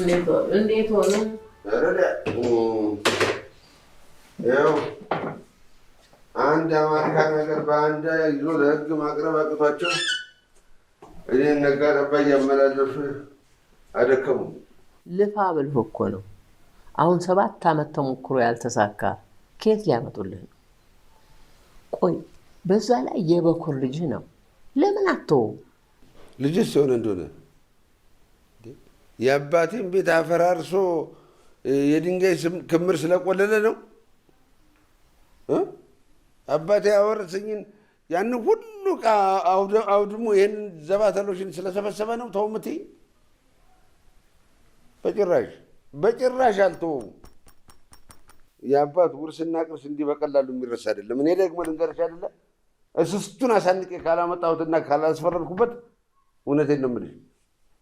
እንዴት ሆነ? ያው አንድ አማርካ ነገር በአንድ ይዞ ለህግ ማቅረብ አቅቷቸው እኔን ነጋ ጠባ እያመላለሱ አደከሙ። ልፋ ብልህ እኮ ነው። አሁን 7 ዓመት ተሞክሮ ያልተሳካ ከየት ሊያመጡልህ ነው? ቆይ በዛ ላይ የበኩር ልጅ ነው። ለምን አትተው? ልጅስ ሲሆን እንደሆነ የአባቴን ቤት አፈራርሶ የድንጋይ ክምር ስለቆለለ ነው። አባቴ ያወረሰኝን ያን ሁሉ ዕቃ አውድሞ ይህን ዘባተሎሽን ስለሰበሰበ ነው ተው የምትይኝ? በጭራሽ አልተወውም። የአባት ውርስና ቅርስ እንዲህ በቀላሉ የሚረሳ አይደለም። እኔ ደግሞ ልንገርሽ አይደለ እስስቱን አሳንቄ ካላመጣሁትና ካላስፈረድኩበት እውነቴን ነው የምልሽ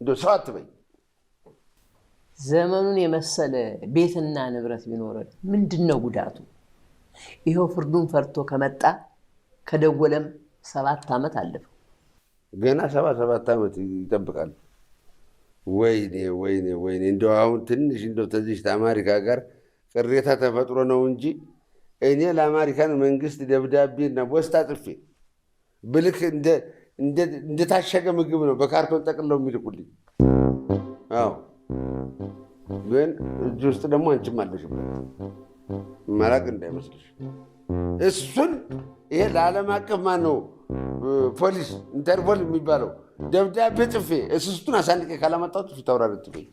እንደው ሰው አትበኝ። ዘመኑን የመሰለ ቤትና ንብረት ቢኖረን ምንድነው ጉዳቱ? ይሄው ፍርዱን ፈርቶ ከመጣ ከደወለም 7 ዓመት አለፈው። ገና 7 ዓመት ይጠብቃል። ወይኔ እንደው አሁን ትንሽ እንደው ተዚህ አሜሪካ ጋር ቅሬታ ተፈጥሮ ነው እንጂ እኔ ለአሜሪካን መንግስት ደብዳቤና ፖስታ ጽፌ ብልክ እንደታሸገ ምግብ ነው በካርቶን ጠቅልለው የሚልኩልኝ። አዎ ግን እዚህ ውስጥ ደግሞ አንቺም አለሽበት መራቅ እንዳይመስልሽ። እሱን ይሄ ለዓለም አቀፍ ማነው ፖሊስ ኢንተርፖል የሚባለው ደብዳቤ ጽፌ እስስቱን አሳንቄ ካላመጣሁት ፊት አውራሪ ትበይ።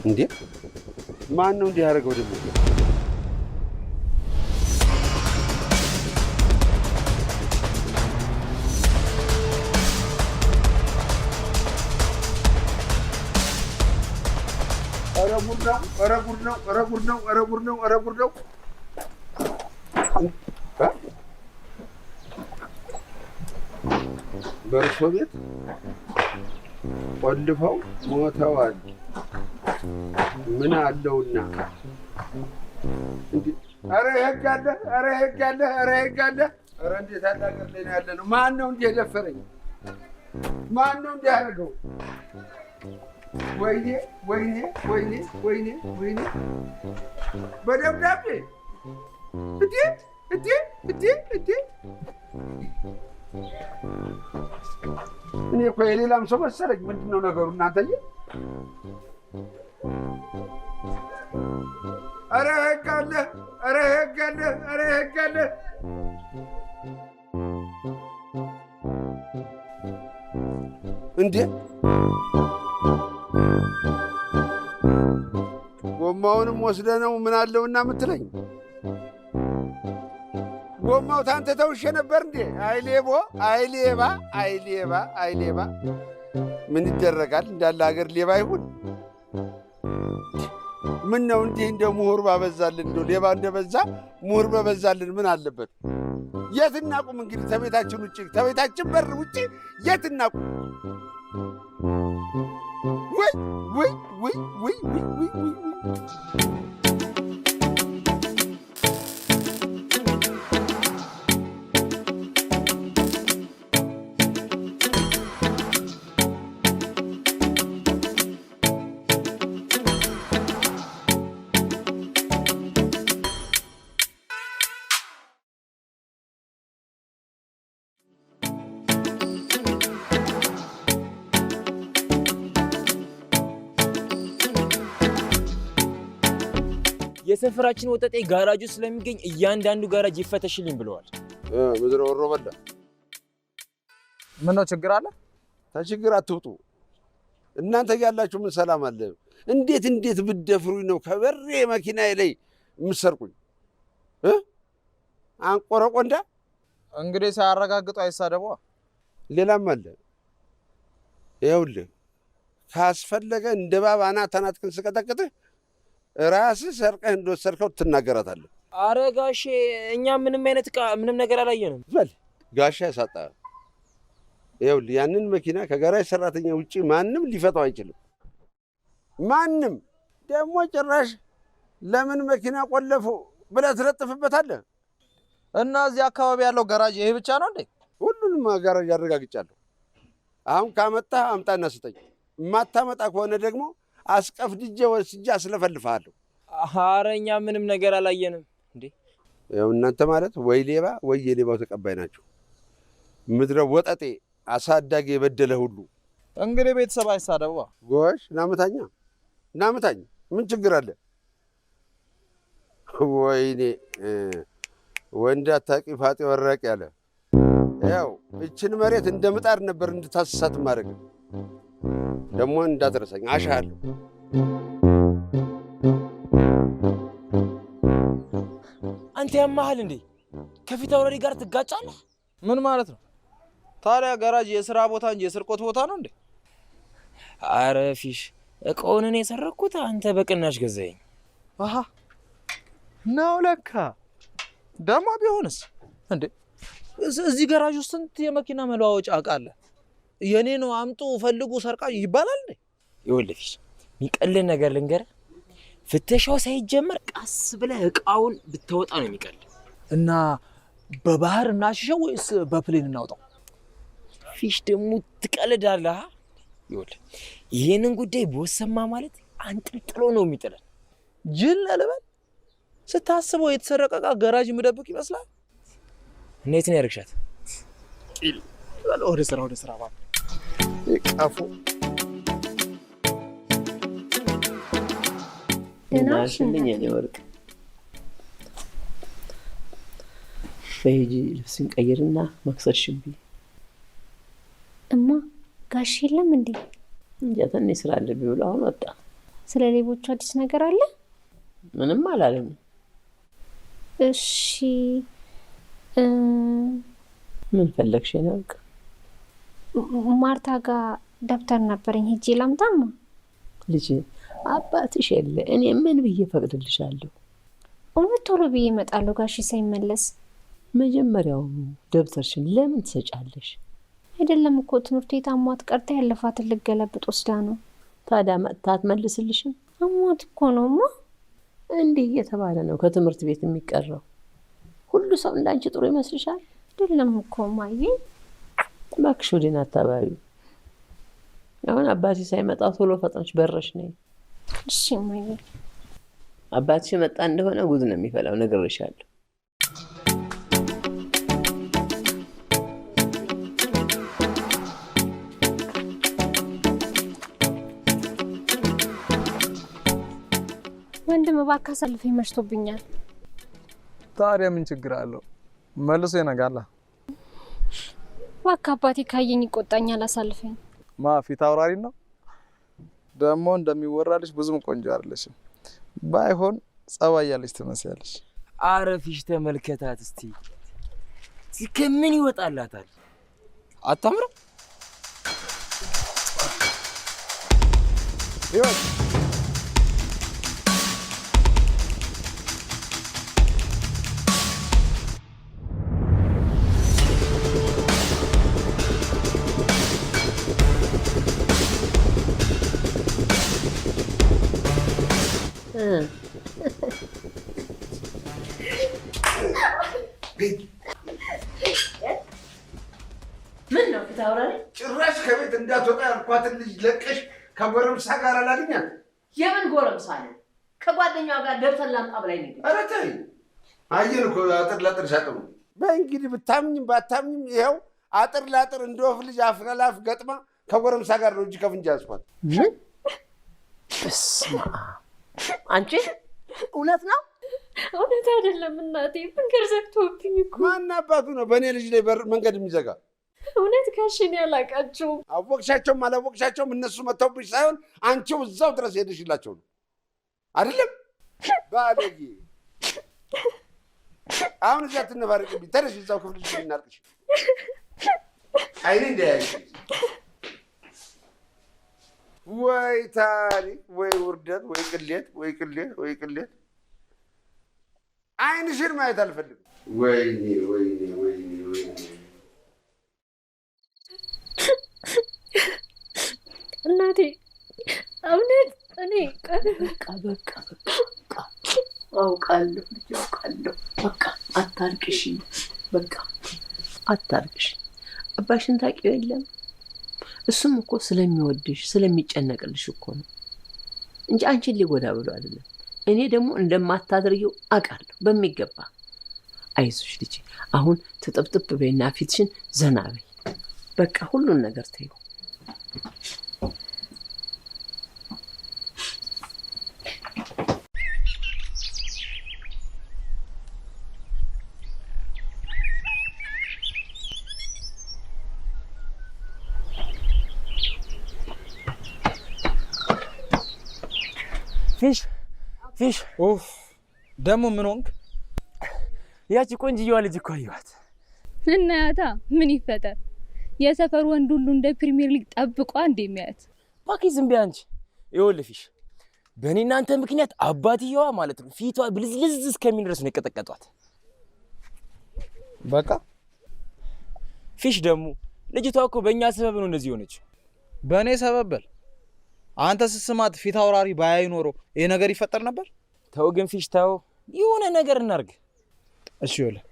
እንዴ ማን ነው እንዲህ ያደረገው ደግሞ? ኧረ ጉድ ነው። በእርሶ ቤት ቆልፈው ሞተዋል። ምን አለውና? ኧረ ህግ አለ! ኧረ እንዴት አለ ሀገር ላይ ነው ያለ ነው። ማን ነው እንዲህ የደፈረኝ? ማን ነው እንዲህ ያደረገው? ወይኔ በደብዳቤ እንዴ! እኔ እኮ የሌላም ሰው መሰለኝ። ምንድን ነው ነገሩ እናንተዬ? ኧረ ህግ አለ! እንዴ ጎማውንም ወስደህ ነው ምን አለውና የምትለኝ? ጎማው ታንተ ተውሼ ነበር እንዴ? አይ ሌባ! ምን ይደረጋል? እንዳለ ሀገር ሌባ ይሁን። ምን ነው እንዲህ እንደ ምሁር ባበዛልን፣ እንደ ሌባ እንደበዛ ምሁር በበዛልን ምን አለበት? የት እናቁም እንግዲህ? ተቤታችን ውጭ፣ ተቤታችን በር ውጭ የት እናቁም? ወይ የሰፈራችን ወጠጤ ጋራጁ ስለሚገኝ እያንዳንዱ ጋራጅ ይፈተሽልኝ ብለዋል። ምድረ ወሮ በላ ምን ነው ችግር አለ? ተችግር አትውጡ እናንተ ያላችሁ ምን ሰላም አለ? እንዴት ብትደፍሩኝ ነው ከበሬ መኪናዬ ላይ የምትሰርቁኝ? አንቆረቆንዳ እንግዲህ ሳያረጋግጡ አይሳደቡ። ሌላም አለ። ይኸውልህ ካስፈለገ እንደ ባብ አናት ስቀጠቅጥህ ራስህ ሰርቀህ እንደወሰድከው ትናገራታለህ። አረ ጋሼ እኛ ምንም አይነት ዕቃ ምንም ነገር አላየንም። በል ጋሻ ያሳጣል። ይኸውልህ ያንን መኪና ከጋራጅ ሰራተኛ ውጪ ማንም ሊፈታው አይችልም። ማንም ደግሞ ጭራሽ ለምን መኪና ቆለፉ ብለህ ትለጥፍበታለህ። እና እዚህ አካባቢ ያለው ጋራጅ ይሄ ብቻ ነው እንዴ? ሁሉንም ጋራጅ አረጋግጫለሁ። አሁን ካመጣህ አምጣና ስጠኝ። የማታመጣ ከሆነ ደግሞ አስቀፍድጄ ወስጄ አስለፈልፍሃለሁ። አረ እኛ ምንም ነገር አላየንም እንዴ። ያው እናንተ ማለት ወይ ሌባ ወይ የሌባው ተቀባይ ናቸው። ምድረ ወጠጤ አሳዳጊ የበደለ ሁሉ። እንግዲህ ቤተሰብ አይሳደቡ። ጎሽ ናምታኝ ምን ችግር አለ? ወይኔ ወንድ አታቂ ፋጤ ወራቅ ያለ። ያው እችን መሬት እንደ ምጣድ ነበር እንድታስሳት ማድረግ። ደግሞ እንዳትረሳኝ አሻለሁ። አንተ ያማሃል እንዴ? ከፊት አውራሪ ጋር ትጋጫለህ? ምን ማለት ነው ታዲያ? ጋራጅ የሥራ ቦታ እንጂ የስርቆት ቦታ ነው እንዴ? አረ ፊሽ እቃውን እኔ የሰረኩት አንተ በቅናሽ ገዛኸኝ። አሃ ነው ለካ። ደግሞ ቢሆንስ እንዴ? እዚህ ጋራጅ ውስጥ ስንት የመኪና መለዋወጫ ዕቃ አለ። የኔ ነው አምጡ ፈልጉ ሰርቃ ይባላል እንዴ? ይኸውልህ ፊሽ የሚቀልህ ነገር ልንገርህ። ፍተሻው ሳይጀመር ቀስ ብለህ ዕቃውን ብታወጣ ነው የሚቀልህ። እና በባህር እናሽሸው ወይስ በፕሌን እናውጣው? ፊሽ ደግሞ ትቀልዳለህ። ይኸውልህ ይሄንን ጉዳይ በወሰማ ማለት አንጠልጥሎ ነው የሚጥለን። ጅል ልበል? ስታስበው የተሰረቀ ዕቃ ጋራጅ ምደብቅ ይመስላል። እንዴት ነው ያርክሻት? ወደ ስራ ባል ቀፉ እናሽልኝ የኔ ወርቅ። በሂጂ ልብስን ቀይርና መክሰሽን ብይ። እማ ጋሽ የለም እንዴ? እንጃ ትንሽ ስራ አለ ቢውል አሁን ወጣ። ስለ ሌቦቹ አዲስ ነገር አለ? ምንም አላለኝም። እሺ ምን ፈለግሽ የኔ ወርቅ? ማርታ ጋር ደብተር ነበረኝ ሂጂ ላምጣማ። ልጅ አባትሽ የለ እኔ ምን ብዬ ፈቅድልሻለሁ? እውነት ቶሎ ብዬ እመጣለሁ ጋሽ ሳይመለስ። መጀመሪያውኑ ደብተርሽን ለምን ትሰጫለሽ? አይደለም እኮ ትምህርት ቤት አሟት ቀርታ ያለፋትን ልገለብጥ ወስዳ ነው። ታዲያ መጥታ አትመልስልሽም? አሟት እኮ ነውማ። እንዲህ እየተባለ ነው ከትምህርት ቤት የሚቀረው? ሁሉ ሰው እንዳንቺ ጥሩ ይመስልሻል? አይደለም እኮ ማዬ። እባክሽ ወዲና አታባዩ። አሁን አባቴ ሳይመጣ ቶሎ ፈጥነሽ በረሽ ነይ። እሺ ማዬ። አባትሽ መጣ እንደሆነ ጉድ ነው የሚፈላው፣ ነግሬሻለሁ። ወንድም እባክህ አሳልፈኝ፣ መሽቶብኛል። ታዲያ ምን ችግር አለው? መልሶ ይነጋላ። እባክህ አባቴ ካየኝ ይቆጣኛል፣ አሳልፈኝ። ማ ፊት አውራሪ ነው ደግሞ? እንደሚወራልሽ ብዙም ቆንጆ አይደለሽም። ባይሆን ጸባይ ያለሽ ትመስያለሽ። አረ ፊሽ ተመልከታት እስቲ፣ ከምን ይወጣላታል? አታምረው? ይወጥ ምን ነው ፍታውራሪ? ጭራሽ ከቤት እንዳትወጣ ያልኳትን ልጅ ለቀሽ ከጎረምሳ ጋር አላልኛት? የምን ጎረምሳ ነው? ከጓደኛዋ ጋር ደብተር ላምጣ ብላኝ ነው። ኧረ ተይ፣ አየን እኮ አጥር ላጥር ሻጥሩ። በእንግዲህ ብታምኝም ባታምኝም ይኸው አጥር ላጥር እንደ ወፍ ልጅ አፍ ለአፍ ገጥማ ከጎረምሳ ጋር ነው እጅ ከፍንጅ ያዝኳት። ምን? በስመ አብ! አንቺ እውነት ነው? እውነት አይደለም እናቴ፣ መንገድ ዘግቶብኝ እኮ። ማን አባቱ ነው በእኔ ልጅ ላይ መንገድ የሚዘጋ? እውነት ጋሽን ያላቃቸውም። አወቅሻቸውም አላወቅሻቸውም እነሱ መተውብሽ ሳይሆን አንቺው እዛው ድረስ ሄደሽላቸው ነው አይደለም? ባለጌ! አሁን እዚያ ትነፋርቅብኝ። ተነሽ እዛው ክፍል ልጅ እናልቅሽ። አይኔ እንዳያይሽ ወይ ታሪክ፣ ወይ ውርደት፣ ወይ ቅሌት፣ ወይ ቅሌት፣ ወይ ቅሌት። ዓይንሽን ማየት አልፈልግም። ወይኔ ወይኔ ወይኔ ወይኔ። እናቴ እውነት እኔ በቃ በቃ በቃ አውቃለሁ ልጅ አውቃለሁ። በቃ አታልቅሽ፣ በቃ አታልቅሽ። አባሽን ታውቂው የለም? እሱም እኮ ስለሚወድሽ ስለሚጨነቅልሽ እኮ ነው እንጂ አንቺን ሊጎዳ ብሎ አይደለም። እኔ ደግሞ እንደማታደርጊው አውቃለሁ በሚገባ። አይዞሽ ልጅ፣ አሁን ትጥብጥብ በይና ፊትሽን ዘና በይ። በቃ ሁሉን ነገር ተይው። ፊሽ ኡፍ ደግሞ ምን ሆንክ? ያቺ ቆንጅየዋ ልጅ እኮ አየኋት። እናያታ ምን ይፈጠር? የሰፈር ወንድ ሁሉ እንደ ፕሪሚየር ሊግ ጠብቋ እንደሚያት እባክህ ዝም በይ አንቺ። ይኸውልህ ፊሽ፣ በእኔ እናንተ ምክንያት አባትየዋ ማለት ነው ፊቷ ብልዝልዝ እስከሚል ድረስ ነው የቀጠቀጧት። በቃ ፊሽ ደግሞ ልጅቷ እኮ በእኛ ሰበብ ነው እንደዚህ ሆነች። በእኔ ሰበብ በል። አንተ ስትስማት ፊት አውራሪ ባያይ ኖሮ ይሄ ነገር ይፈጠር ነበር? ተው ግን ፊሽ ተው፣ የሆነ ነገር እናርግ። እሺ ይኸውልህ፣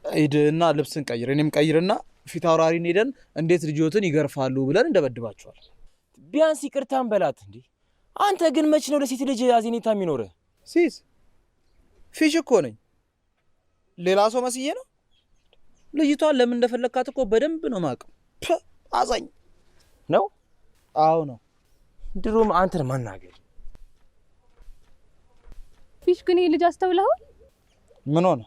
ሂድና ልብስን ቀይር፣ እኔም ቀይርና ፊት አውራሪን ሄደን እንዴት ልጆትን ይገርፋሉ ብለን እንደበድባቸዋል። ቢያንስ ይቅርታን በላት እንዴ። አንተ ግን መች ነው ለሴት ልጅ አዜኔታ የሚኖርህ? ሲስ ፊሽ እኮ ነኝ፣ ሌላ ሰው መስዬ ነው? ልጅቷን ለምን እንደፈለግካት እኮ በደንብ ነው የማውቀው። አዛኝ ነው። አዎ ነው። ድሮም አንተን ማናገር። ፊሽ ግን ይሄ ልጅ አስተውለኸው? ምን ሆነ?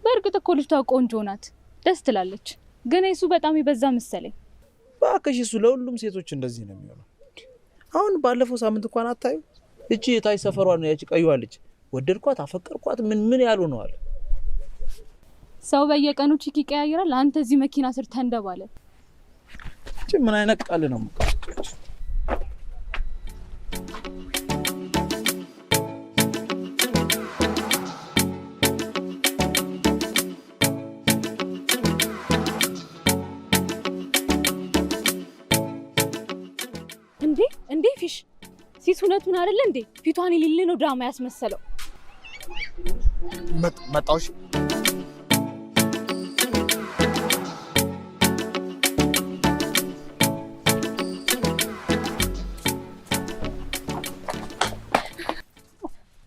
በእርግጥ እኮ ልጅቷ ቆንጆ ናት፣ ደስ ትላለች። ግን እሱ በጣም ይበዛ መሰለኝ። እባክሽ እሱ ለሁሉም ሴቶች እንደዚህ ነው የሚሆነው። አሁን ባለፈው ሳምንት እንኳን አታዩ? እቺ የታይ ሰፈሯ ነው ያቺ ቀይዋ ልጅ ወደድኳት፣ አፈቀርኳት ምን ያሉ ነው አለ። ሰው በየቀኑ ቺክ ይቀያይራል። አንተ እዚህ መኪና ስር ተንደባለ። እቺ ምን አይነት ቃል ነው? እንዴ ፊሽ ሲስ እውነቱን አይደለ እንዴ? ፊቷን ይልል ነው ድራማ ያስመሰለው። መጣውሽ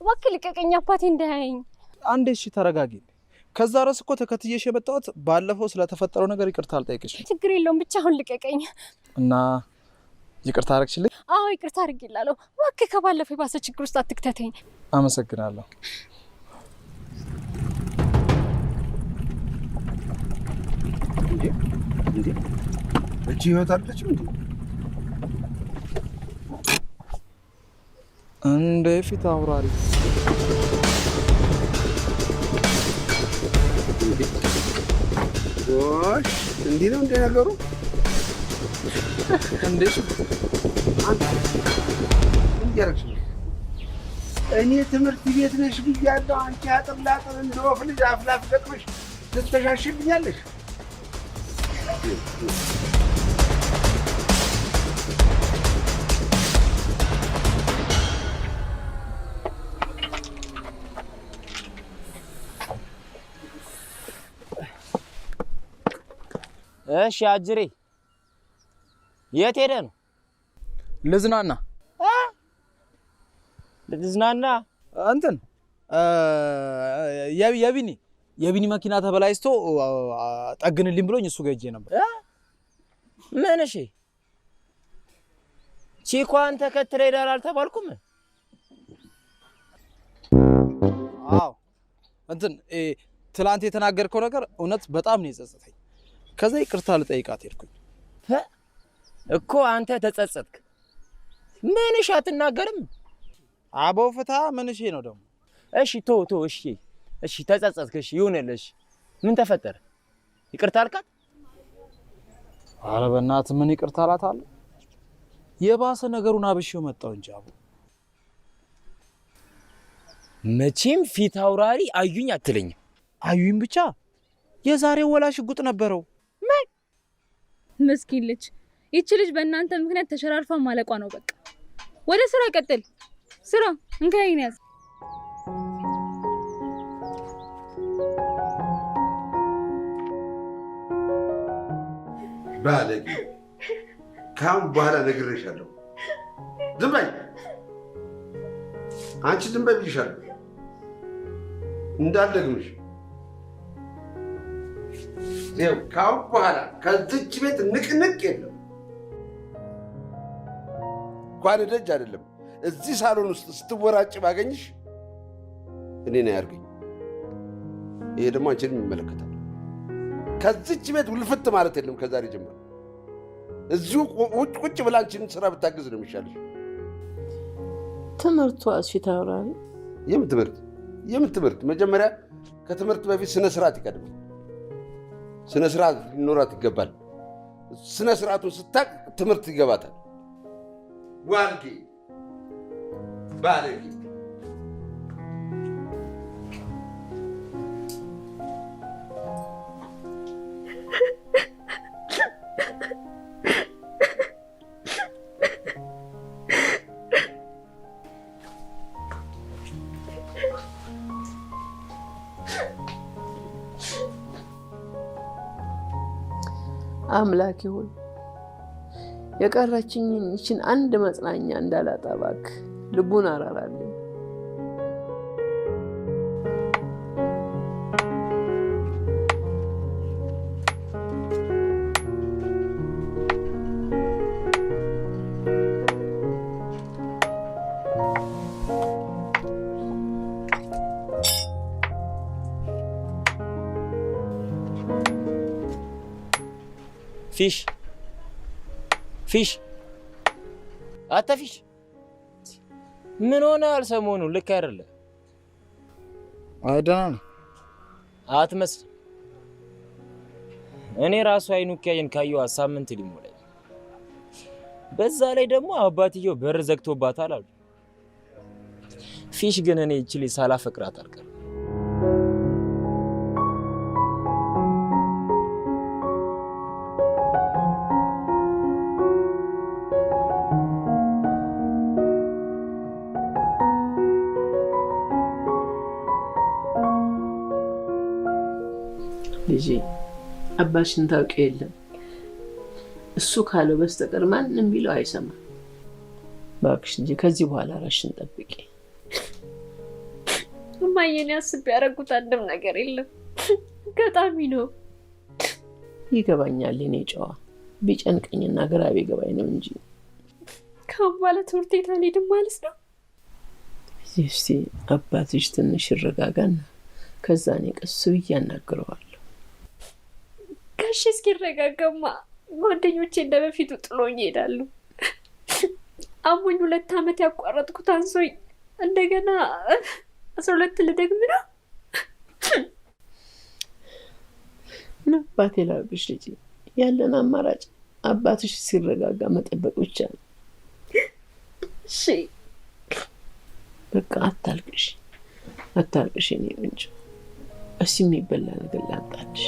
እባክህ ልቀቀኝ፣ አባቴ እንዳያየኝ። አንዴ እሺ ተረጋጊ። ከዛ ራስ እኮ ተከትዬሽ የመጣሁት ባለፈው ስለተፈጠረው ነገር ይቅርታ አልጠይቅሽ። ችግር የለውም ብቻ አሁን ልቀቀኝ። እና ይቅርታ አረግሽልኝ? አዎ ይቅርታ አርግላለሁ። እባክህ ከባለፈው የባሰ ችግር ውስጥ አትክተተኝ። አመሰግናለሁ። እንዴ እቺ ህይወት አለችም እንዴ? እንደ ፊት አውራሪ ጎሽ፣ እንዲህ ነው እንደ ነገሩ። እንዴሽ እንጀርሽ እኔ ትምህርት ቤት ነሽ ብያለሁ። አንቺ አጥር ላጥር እንደ ወፍ ልጅ አፍላፍ ገጥመሽ ትተሻሽብኛለሽ። እሺ አጅሬ የት ሄደ ነው? ልዝናና ልዝናና እንትን የቢኒ መኪና ተበላይቶ ጠግንልኝ ብሎኝ እሱ ጋር ሄጄ ነበር። ምን? እሺ ቺኳን ተከትለ ሄዳል አልተባልኩም? አዎ እንትን ትላንት የተናገርከው ነገር እውነት በጣም ነው የጸጸተኝ። ከዛ ይቅርታ ልጠይቃት ሄድኩኝ እኮ። አንተ ተጸጸትክ? ምንሽ አትናገርም? አቦ ፍታ። ምንሽ ነው ደግሞ? እሺ ቶ እሺ ተጸጸትክ? እሺ ይሁንልሽ። ምን ተፈጠረ? ይቅርታ አልካት? ኧረ በእናትህ ምን ይቅርታ እላታለሁ? የባሰ ነገሩን አብሼው መጣው እንጂ አቡ መቼም ፊት አውራሪ አዩኝ አትለኝም። አዩኝ ብቻ የዛሬው ወላ ሽጉጥ ነበረው። ምስኪን ልጅ። ይቺ ልጅ በእናንተ ምክንያት ተሸራርፋ ማለቋ ነው። በቃ ወደ ስራ ቀጥል። ስራ እንካይን ያዝ። ባለጌ ካሁን በኋላ ነግሬሻለሁ። ዝም በይ አንቺ፣ ዝም በይ ብዬሻለሁ እንዳልደግምሽ። ይኸው ካሁን በኋላ ከዚች ቤት ንቅንቅ የለም። እንኳን ደጅ አይደለም እዚህ ሳሎን ውስጥ ስትወራጭ ባገኝሽ እኔን አያርገኝ። ይሄ ደግሞ አንቺንም ይመለከታል። ከዚች ቤት ውልፍት ማለት የለም ከዛሬ ጀምሮ። እዚሁ ቁጭ ብላ አንቺን ስራ ብታግዝ ነው የሚሻልሽ። ትምህርቱ ፊት አውራሪ የምን ትምህርት? መጀመሪያ ከትምህርት በፊት ስነ ስርዓት ይቀድማል። ስነ ስርዓት ሊኖራት ይገባል። ስነ ስርዓቱን ስታቅ ትምህርት ይገባታል። ዋልጌ ባለጌ አምላክ ይሁን የቀረችኝን ይችን አንድ መጽናኛ እንዳላጣ እባክህ ልቡን አራራልኝ። ፊሽ አታ ፊሽ ምን ሆነሃል? ሰሞኑን ልክ አይደለም። አይ ደህና ነኝ። አትመስልም። እኔ ራሱ አይኑ ካየን ካየው ሳምንት ሊሞላኝ። በዛ ላይ ደግሞ አባትየው በር ዘግቶባታል አሉ። ፊሽ ግን እኔ እቺ ልጅ ሳላፈቅራት አልቀርም። ልጄ አባሽን ታውቂው የለም። እሱ ካለው በስተቀር ማንም ቢለው አይሰማም። እባክሽ ልጄ ከዚህ በኋላ ራስሽን ጠብቂ። እማዬን ያስብ ያደረጉት አንድም ነገር የለም። ገጣሚ ነው። ይገባኛል የኔ ጨዋ። ቢጨንቀኝና ግራ ቢገባኝ ነው እንጂ ካሁን በኋላ ትምህርት ቤት አልሄድም ማለት ነው። እስቲ አባትሽ ትንሽ ይረጋጋና ከዛ እኔ ቀስ ብዬ አናግረዋለሁ። ጋሽ እስኪረጋጋማ ጓደኞቼ እንደበፊቱ ጥሎኝ ይሄዳሉ። አሞኝ 2 ዓመት ያቋረጥኩት አንሶኝ እንደገና 12 ልደግም ነው። ምን አባቴ ላድርግሽ ልጄ? ያለን አማራጭ አባትሽ ሲረጋጋ መጠበቅ ብቻ ነው። እሺ በቃ አታልቅሽ እኔ እንጂ እስኪ የሚበላ ነገር ላምጣልሽ።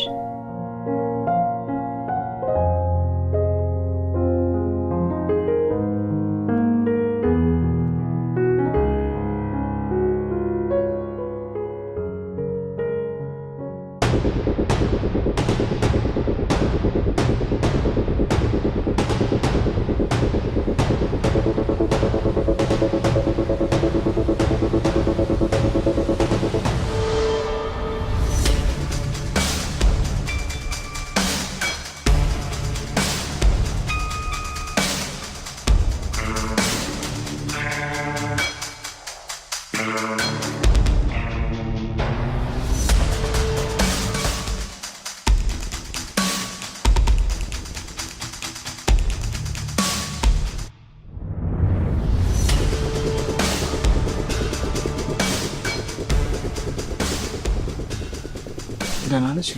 ደህና ነሽ?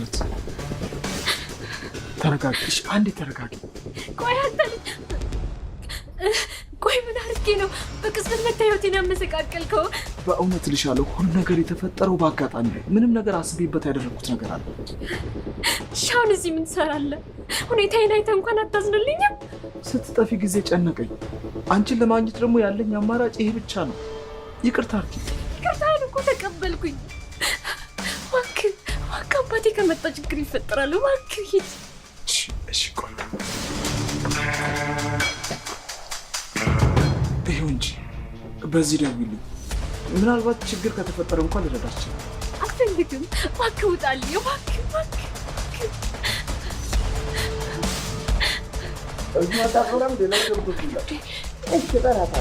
ተረጋጊ። አንዴ ተረጋጊ። ቆይ አንተ ቆይ ምን አድርጌ ነው በቅጽበት መታየቴን ያመሰቃቀልከው? በእውነት ልሻለሁ፣ ሁሉ ነገር የተፈጠረው በአጋጣሚ ነው። ምንም ነገር አስቤበት ያደረኩት ነገር አለ። ሻውን እዚህ ምን ትሰራለህ? ሁኔታዬን አይተህ እንኳን አታዝንልኝም? ስትጠፊ ጊዜ ጨነቀኝ። አንቺን ለማግኘት ደግሞ ያለኝ አማራጭ ይሄ ብቻ ነው። ይቅርታ አርኪ። ይቅርታህን እኮ ተቀበልኩኝ። እባክህ አባቴ ከመጣ ችግር ይፈጠራል። እባክህ ሂድ። እሺ ቆይ ይኸው እንጂ በዚህ ደውልኝ። ምናልባት ችግር ከተፈጠረ እንኳን ልረዳችሁ። አልፈልግም። እባክህ ውጣልኝ። እባክህ እዚህ ማታፈራም ሌላ ገብቶት ይላል። እሺ በራታ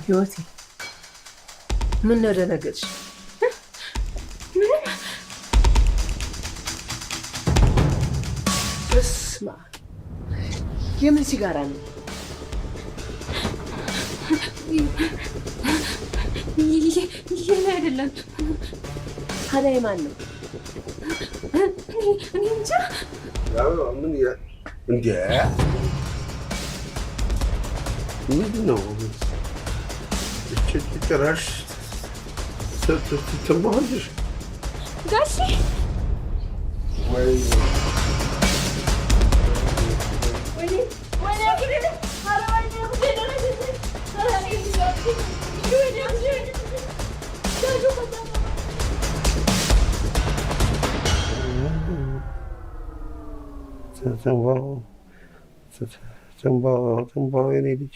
ህይወቴ ምን ነው ደነገጥሽ? በስመ አብ የምን ሲጋራ ነው? ይሄ አይደለም። ታዲያ የማን ነው? እኔ እንጃ። ምን እንዴ? ምንድን ነው ጭራሽ ትንባሆልሽ? ጋሼ ወይ ትንባሆ የኔ ልጅ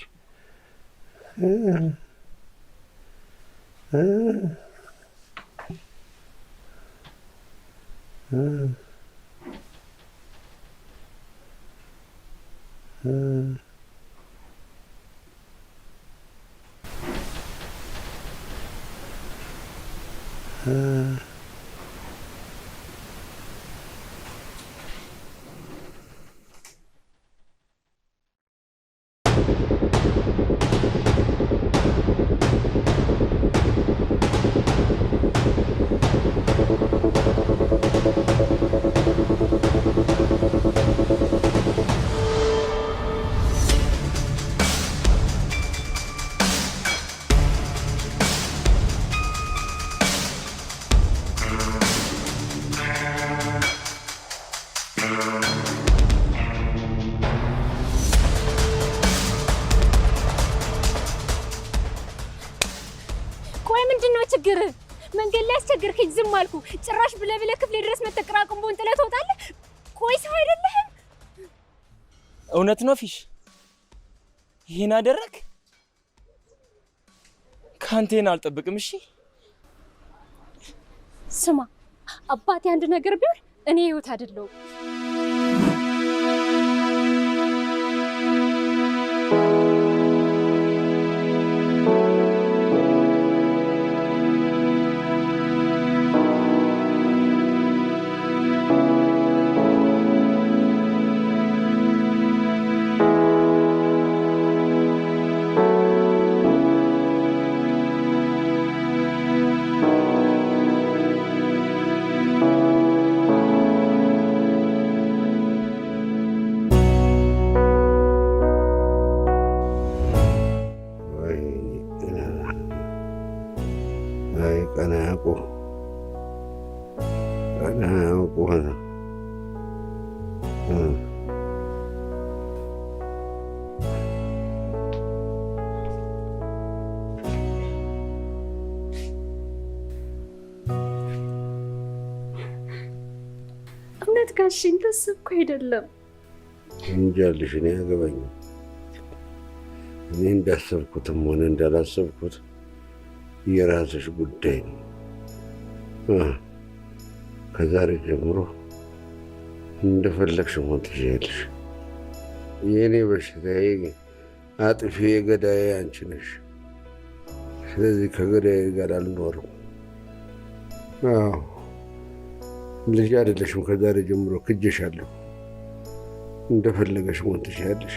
ችግር? መንገድ ላይ አስቸገርከኝ፣ ዝም አልኩ። ጭራሽ ብለህ ክፍሌ ድረስ መተቀራቅንቦን ጥለህ ትወጣለህ? ቆይ ሰው አይደለህም? እውነት ነው ፊሽ? ይሄን አደረክ? ካንቴን አልጠብቅም። እሺ ስማ፣ አባቴ አንድ ነገር ቢሆን እኔ ህይወት አይደለሁም። እውነት ጋሽ እንዳሰብኩ አይደለም። እንጃልሽ፣ እኔ አያገባኝም። እኔ እንዳሰብኩትም ሆነ እንዳላሰብኩት የራስሽ ጉዳይ ነው። ከዛሬ ጀምሮ እንደፈለግሽ መሆን ትችያለሽ። የእኔ በሽታዬ አጥፊ ገዳዬ አንቺ ነሽ። ስለዚህ ከገዳዬ ጋር አልኖርም። አዎ ልጅ አይደለሽም። ከዛሬ ጀምሮ ክጄሻለሁ። እንደፈለገሽ መሆን ትችያለሽ።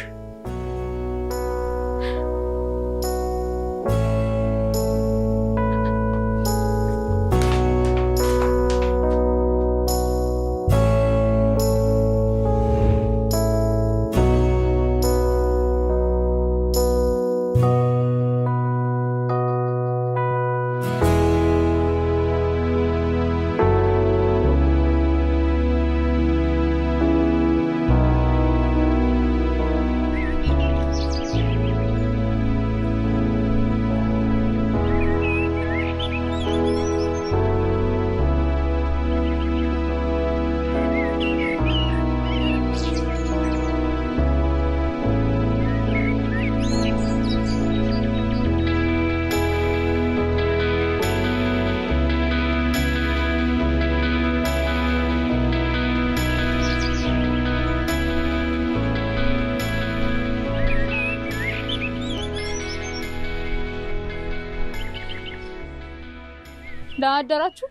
ላአደራችሁ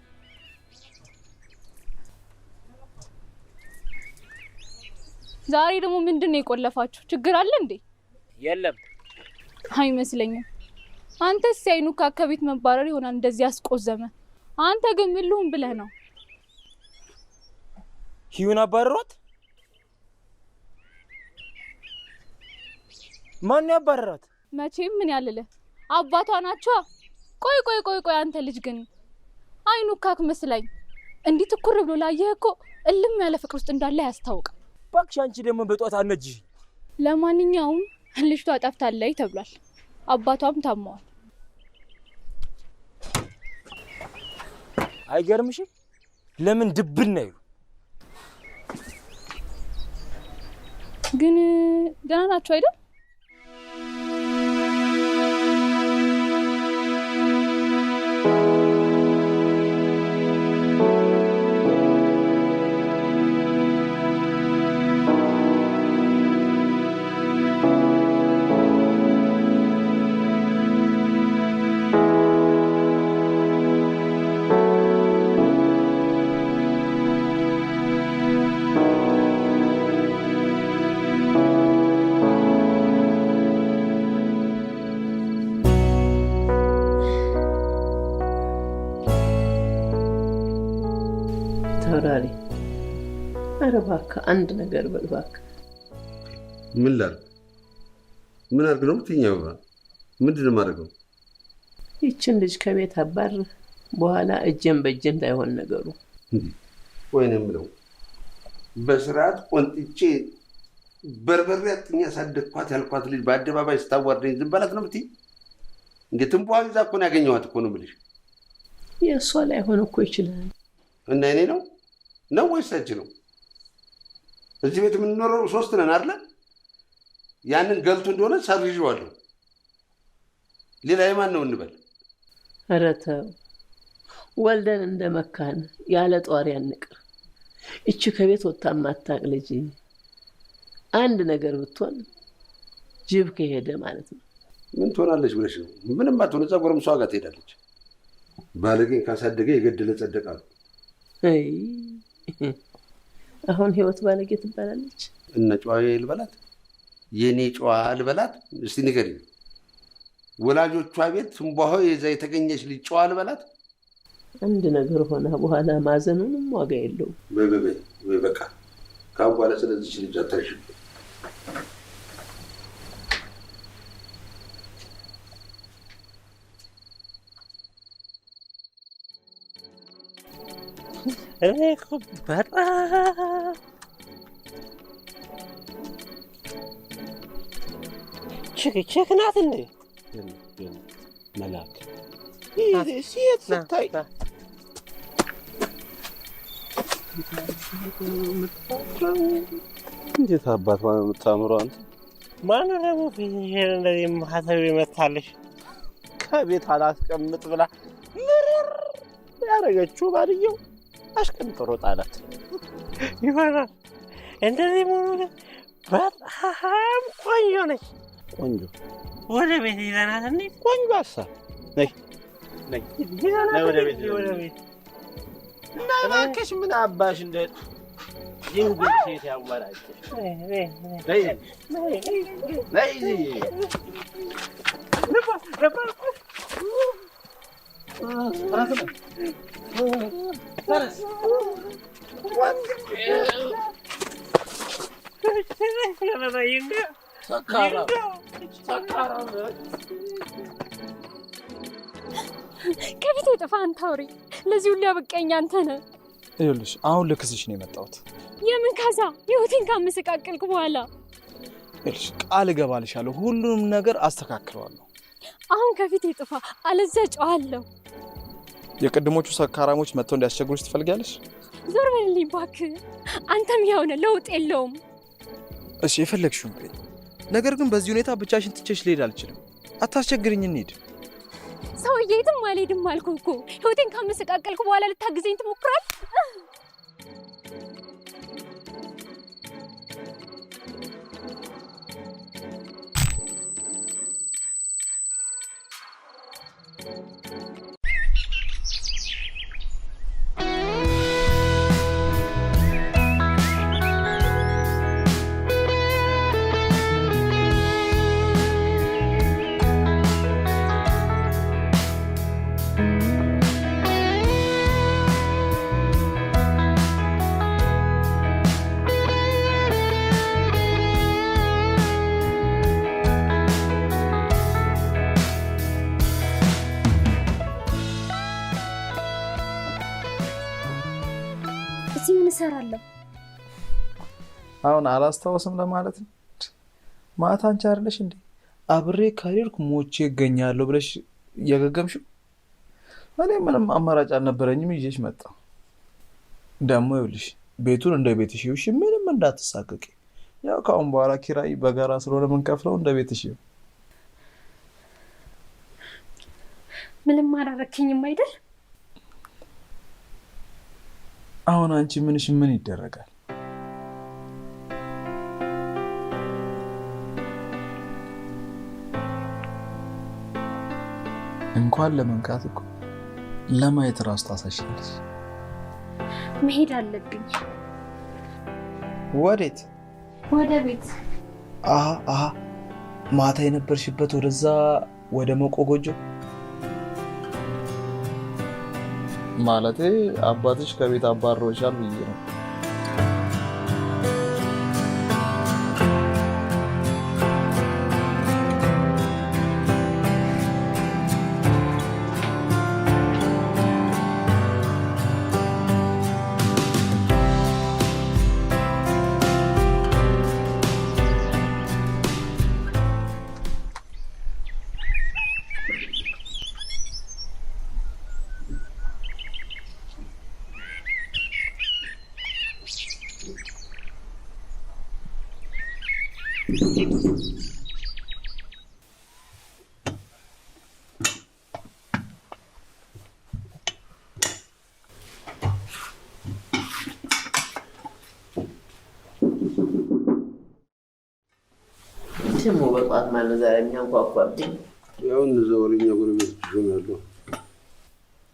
ዛሬ ደግሞ ምንድነው የቆለፋችሁ? ችግር አለ እንዴ? የለም አይመስለኝም። አንተስ ሳይኑካ ከቤት መባረር ይሆናል እንደዚህ ያስቆዘመ። አንተ ግን ምን ልሁን ብለህ ነው? ሂዩን አባረሯት? ማን ያባረራት? መቼም ምን ያለለ አባቷ ናቸው። ቆይ አንተ ልጅ ግን አይኑካክ መስላኝ እንዲህ ትኩር ብሎ ላየህ እኮ እልም ያለ ፍቅር ውስጥ እንዳለ ያስታውቃል። ባክሽ አንቺ ደግሞ በጧት አነጂ። ለማንኛውም ልጅቷ ጠፍታለች ተብሏል። አባቷም ታመዋል። አይገርምሽም? ለምን ድብና ይሉ ግን ደህና ናቸው አይደል? ተራሪ ኧረ እባክህ አንድ ነገር በል እባክህ። ምን ላድርግ? ምን አድርግ ነው የምትይኝ? ምንድን ነው የማደርገው? ይችን ልጅ ከቤት አባርህ በኋላ እጄን በእጄ እንዳይሆን ነገሩ። ወይኔ የምለው በስርዓት ቆንጥጬ በርበሬ አጥኛ ያሳደግኳት ያልኳት ልጅ በአደባባይ ስታዋርደኝ ዝም በላት ነው የምትይኝ? እንዴት እንቧን ይዛ እኮ ነው ያገኘኋት እኮ ነው የምልሽ። የእሷ ላይሆን እኮ ይችላል። እና እኔ ነው ወይስ አንቺ ነው? እዚህ ቤት የምንኖረው 3 ነን አይደል? ያንን ገልቱ እንደሆነ ሰርዤዋለሁ። ሌላ የማን ነው እንበል? ኧረ ተው ወልደን እንደ መካን ያለ ጧሪ አንቅር። እቺ ከቤት ወጣ ማታቅ ልጅ አንድ ነገር ብትሆን ጅብ ከሄደ ማለት ነው። ምን ትሆናለች ብለሽ ነው? ምንም አትሆን። እዛ ጎረምሷ ጋር ትሄዳለች። ባለጌን ካሳደገ የገደለ ጸደቃሉ። አይ አሁን ህይወት ባለጌ ትባላለች። እነ ጨዋዬ ልበላት? የኔ ጨዋ ልበላት? እስቲ ንገሪኝ። ወላጆቿ ቤት ትንባሆ የዛ የተገኘች ልጅ ጨዋ ልበላት? አንድ ነገር ሆነ በኋላ ማዘኑንም ዋጋ የለውም። ወይ በቃ ካዋለ ስለዚህ ልጅ አታሽ እኮ በጣም ችክ ናት እንዴ? መላክ ሴት ስታይ እንዴት አባቷ ነው የምታምረው! አንተ ማነው ደግሞ ፊትሽን እንደዚህ ማህተብ ይመታልሽ? ከቤት አላስቀምጥ ብላ ምርር ያደረገችው ባልየው አሽቀንጥሮ ጣላት ይሆናል። እንደዚህ መሆኑ በጣም ቆንጆ ነች። ቆንጆ ወደ ቤት ይዘናት እንሂድ። ቆንጆ ሀሳብ ነይ ወደ ቤት እና እባክሽ ምን አባሽ እንደ ድንጉል ሴት ያወራጭሽ። ከፊቴ ጥፋ አንተ አውሬ። ለዚህ ሁሉ ያበቃኝ አንተ ነህ። ይኸውልሽ አሁን ልክስሽ ነው የመጣሁት። የምን ካሳ? ህይወቴን ካመሰቃቀልኩ በኋላ ይኸውልሽ ቃል እገባልሻለሁ ሁሉንም ነገር አስተካክለዋለሁ። አሁን ከፊቴ ጥፋ አለዚያ ጨዋለሁ። የቅድሞቹ ሰካራሞች መጥተው እንዲያስቸግሩሽ ትፈልጊያለሽ? ዞር በልልኝ እባክህ። አንተም ያው ነህ፣ ለውጥ የለውም። እሺ የፈለግሽውን በይ። ነገር ግን በዚህ ሁኔታ ብቻሽን ትቼሽ ልሄድ አልችልም። አታስቸግሪኝ፣ እንሂድ። ሰውዬ የትም አልሄድም አልኩህ እኮ። ህይወቴን ካመሰቃቀልኩ በኋላ ልታግዘኝ ትሞክራለህ? እሰራለሁ። አሁን አላስታውስም ለማለት ነው። ማታ አንቺ አይደለሽ እንዴ አብሬ ካልሄድኩ ሞቼ እገኛለሁ ብለሽ እየገገምሽው? እኔ ምንም አማራጭ አልነበረኝም፣ ይዤሽ መጣሁ። ደግሞ ይኸውልሽ ቤቱን እንደ ቤትሽ ይውሽ፣ ምንም እንዳትሳቀቂ። ያው ከአሁን በኋላ ኪራይ በጋራ ስለሆነ የምንከፍለው እንደ ቤትሽ ይው። ምንም አላረክኝም አይደል? አሁን አንቺ ምንሽ ምን ይደረጋል? እንኳን ለመንካት እኮ ለማየት ራሱ ታሳሻለሽ። መሄድ አለብኝ። ወዴት? ወደ ቤት። አሃ ማታ የነበርሽበት ወደዛ ወደ መቆ ጎጆ? ማለቴ አባትሽ ከቤት አባሮሻል ብዬ ነው። ደግሞ በጧት ማለት ዛሬ የሚያንኳኳብኝ ያው እነዚያ ወሬኛ ጎረቤቶች ይሆናሉ።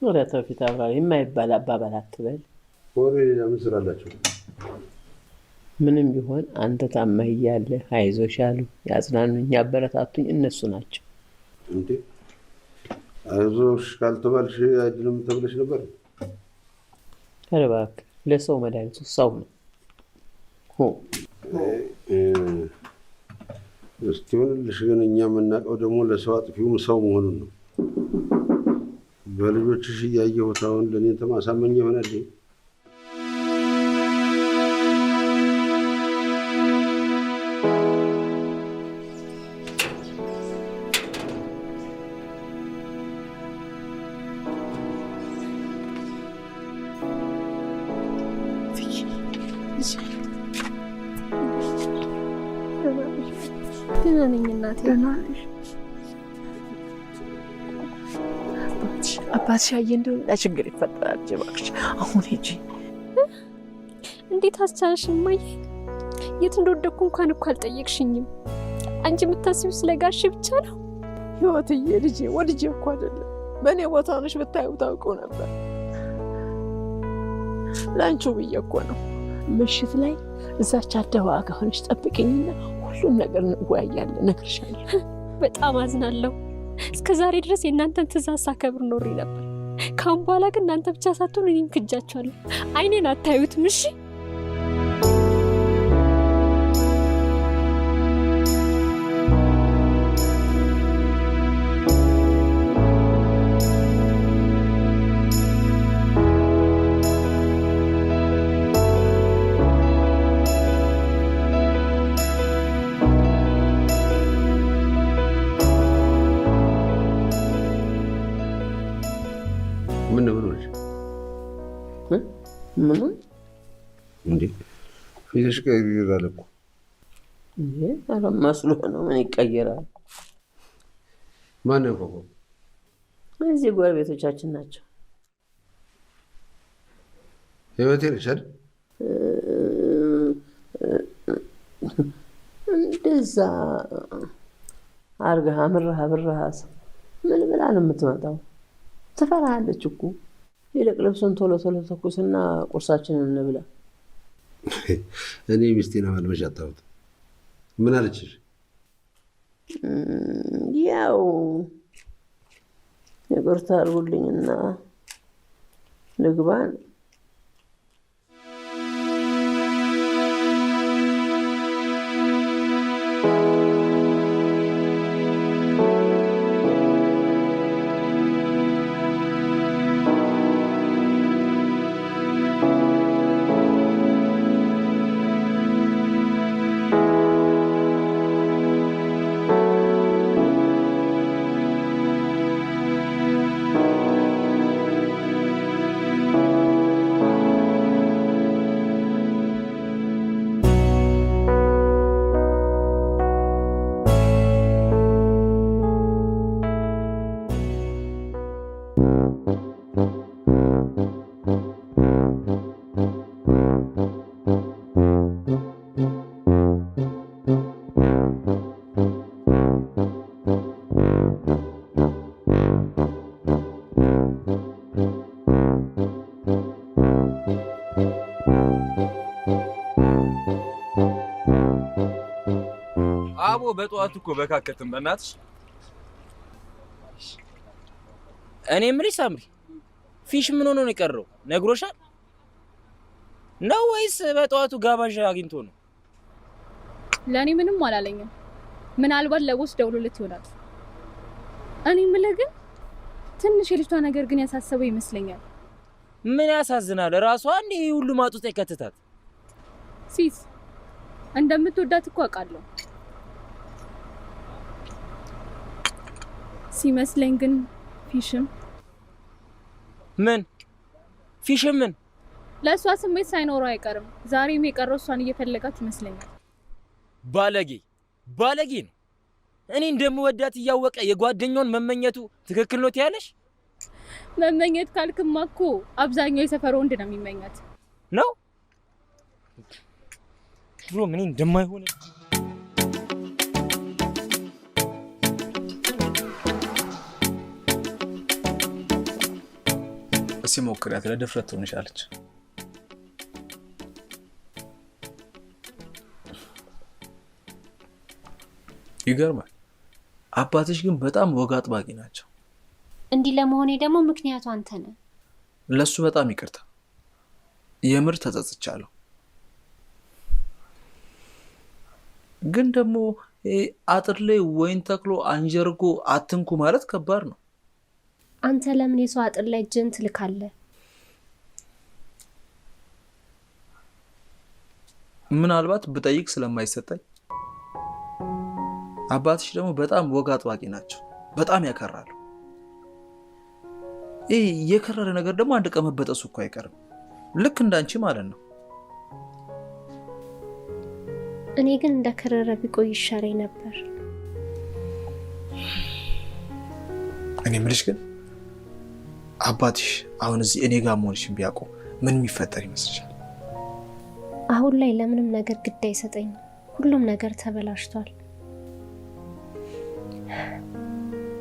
ወደ ተውፊት አብራሪ የማይባል አባባል አትበል። ወሬ ሌላ ምን ስራ አላቸው? ምንም ቢሆን አንተ ታማህ እያለህ አይዞሽ ያሉ ያጽናኑኝ፣ ያበረታቱኝ እነሱ ናቸው። እንዴ አይዞሽ ካልተባልሽ አይድንም ተብለሽ ነበር? ኧረ እባክህ ለሰው መድኃኒቱ ሰው ነው። እስቲ ይሁንልሽ፣ ግን እኛ የምናውቀው ደግሞ ለሰው አጥፊውም ሰው መሆኑን ነው። በልጆችሽ እያየሁት አሁን ለእኔ ተማሳመኝ ይሆናል። ደህና ነኝ እናቴ። አባትሽ ያየ እንደሆነ ችግር ይፈጠራል። እባክሽ አሁን ሂጂ። እንዴት አስቻልሽ እማዬ? የት እንደወደኩ እንኳን እኮ አልጠየቅሽኝም። አንቺ የምታስቢው ስለ ጋሽ ብቻ ነው። ህይወትዬ ልጄ ወልጄ እኮ አይደለም፣ በእኔ ቦታ ሆነሽ ብታዪው ታውቂው ነበር። ለአንቺው ብዬ እኮ ነው። ምሽት ላይ እዛች አደዋ ጋር ሆነሽ ጠብቂኝና ሁሉን ነገር እንወያያለን፣ እነግርሻለሁ። በጣም አዝናለሁ። እስከ ዛሬ ድረስ የእናንተን ትእዛዝ ሳከብር ኖሬ ነበር። ካሁን በኋላ ግን እናንተ ብቻ ሳትሆኑ እኔም ክጃችኋለሁ። አይኔን አታዩትም? እሺ ምኑን እንዴ ፊትሽ ቀይራል እኮ። እንዴ ኧረ መስሎህ ነው። ምን ይቀየራል? ማን ነው? እዚህ ጎረቤቶቻችን ናቸው። ህይወቴ ነሽ አይደል? እንደዛ አርገህ አምረህ አብረሃት ምን ብላ ነው የምትመጣው? ትፈራለች እኮ። ይልቅ ልብሱን ቶሎ ቶሎ ተኩስና ቁርሳችንን እንብላ። እኔ ሚስቴን አልመሽ አታውት። ምን አለችሽ? ያው ይቅርታ አድርጉልኝና ልግባን። አቦ በጠዋቱ እኮ በካከትም በእናትሽ። እኔ የምልሽ ሳምሪ ፊሽ ምን ሆኖ ነው የቀረው? ነግሮሻል ነው ወይስ በጠዋቱ ጋባዥ አግኝቶ ነው? ለእኔ ምንም አላለኝም። ምናልባት ለቦስ ደውሎለት ይሆናል። እኔ የምልህ ግን ትንሽ የልጅቷ ነገር ግን ያሳሰበው ይመስለኛል። ምን ያሳዝናል? ራሷ እንዴ ሁሉ ማጡት ይከተታት። ሲስ እንደምትወዳት እኮ አውቃለሁ። ሲመስለኝ ግን ፊሽም ምን ለእሷ ስሜት ሳይኖረው አይቀርም። ዛሬም የቀረው እሷን እየፈለጋት ይመስለኛል። ባለጌ ነው። እኔ እንደምወዳት እያወቀ የጓደኛውን መመኘቱ ትክክል ነው ትያለሽ? መመኘት ካልክማ እኮ አብዛኛው የሰፈር ወንድ ነው የሚመኛት ነው። ድሮ ምን እንደማይሆን እስኪ ሞክሪያት፣ ለድፍረት ትሆንሻለች። ይገርማል። አባትሽ ግን በጣም ወግ አጥባቂ ናቸው። እንዲህ ለመሆኔ ደግሞ ምክንያቱ አንተ ነህ። ለሱ በጣም ይቅርታ፣ የምር ተጸጽቻለሁ። ግን ደግሞ አጥር ላይ ወይን ተክሎ አንጀርጎ አትንኩ ማለት ከባድ ነው። አንተ ለምን የሰው አጥር ላይ እጅን ትልካለህ? ምናልባት ብጠይቅ ስለማይሰጠኝ። አባትሽ ደግሞ በጣም ወግ አጥባቂ ናቸው። በጣም ያከራሉ። ይህ የከረረ ነገር ደግሞ አንድ ቀን መበጠሱ እኮ አይቀርም። ልክ እንዳንቺ ማለት ነው። እኔ ግን እንደከረረ ቢቆይ ይሻለኝ ነበር። እኔ የምልሽ ግን አባትሽ አሁን እዚህ እኔ ጋር መሆንሽን ቢያውቁ ምን የሚፈጠር ይመስልሻል? አሁን ላይ ለምንም ነገር ግድ አይሰጠኝም። ሁሉም ነገር ተበላሽቷል።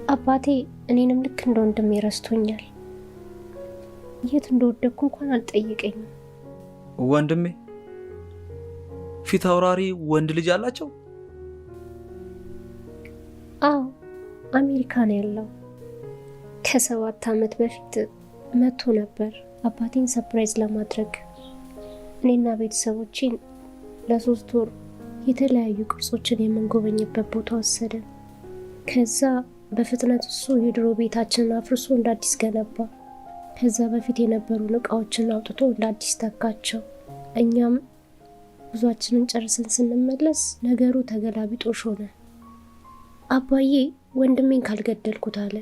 አባቴ እኔንም ልክ እንደ ወንድሜ ረስቶኛል። የት እንደወደኩ እንኳን አልጠየቀኝም። ወንድሜ ፊት አውራሪ ወንድ ልጅ አላቸው? አዎ፣ አሜሪካ ነው ያለው። ከ7 ዓመት በፊት መጥቶ ነበር አባቴን ሰርፕራይዝ ለማድረግ። እኔና ቤተሰቦቼን ለ3 ወር የተለያዩ ቅርጾችን የምንጎበኝበት ቦታ ወሰደን። ከዛ በፍጥነት እሱ የድሮ ቤታችንን አፍርሶ እንደ አዲስ ገነባ። ከዛ በፊት የነበሩ እቃዎችን አውጥቶ እንደ አዲስ ተካቸው። እኛም ጉዟችንን ጨርሰን ስንመለስ ነገሩ ተገላቢጦሽ ሆነ። አባዬ ወንድሜን ካልገደልኩት አለ።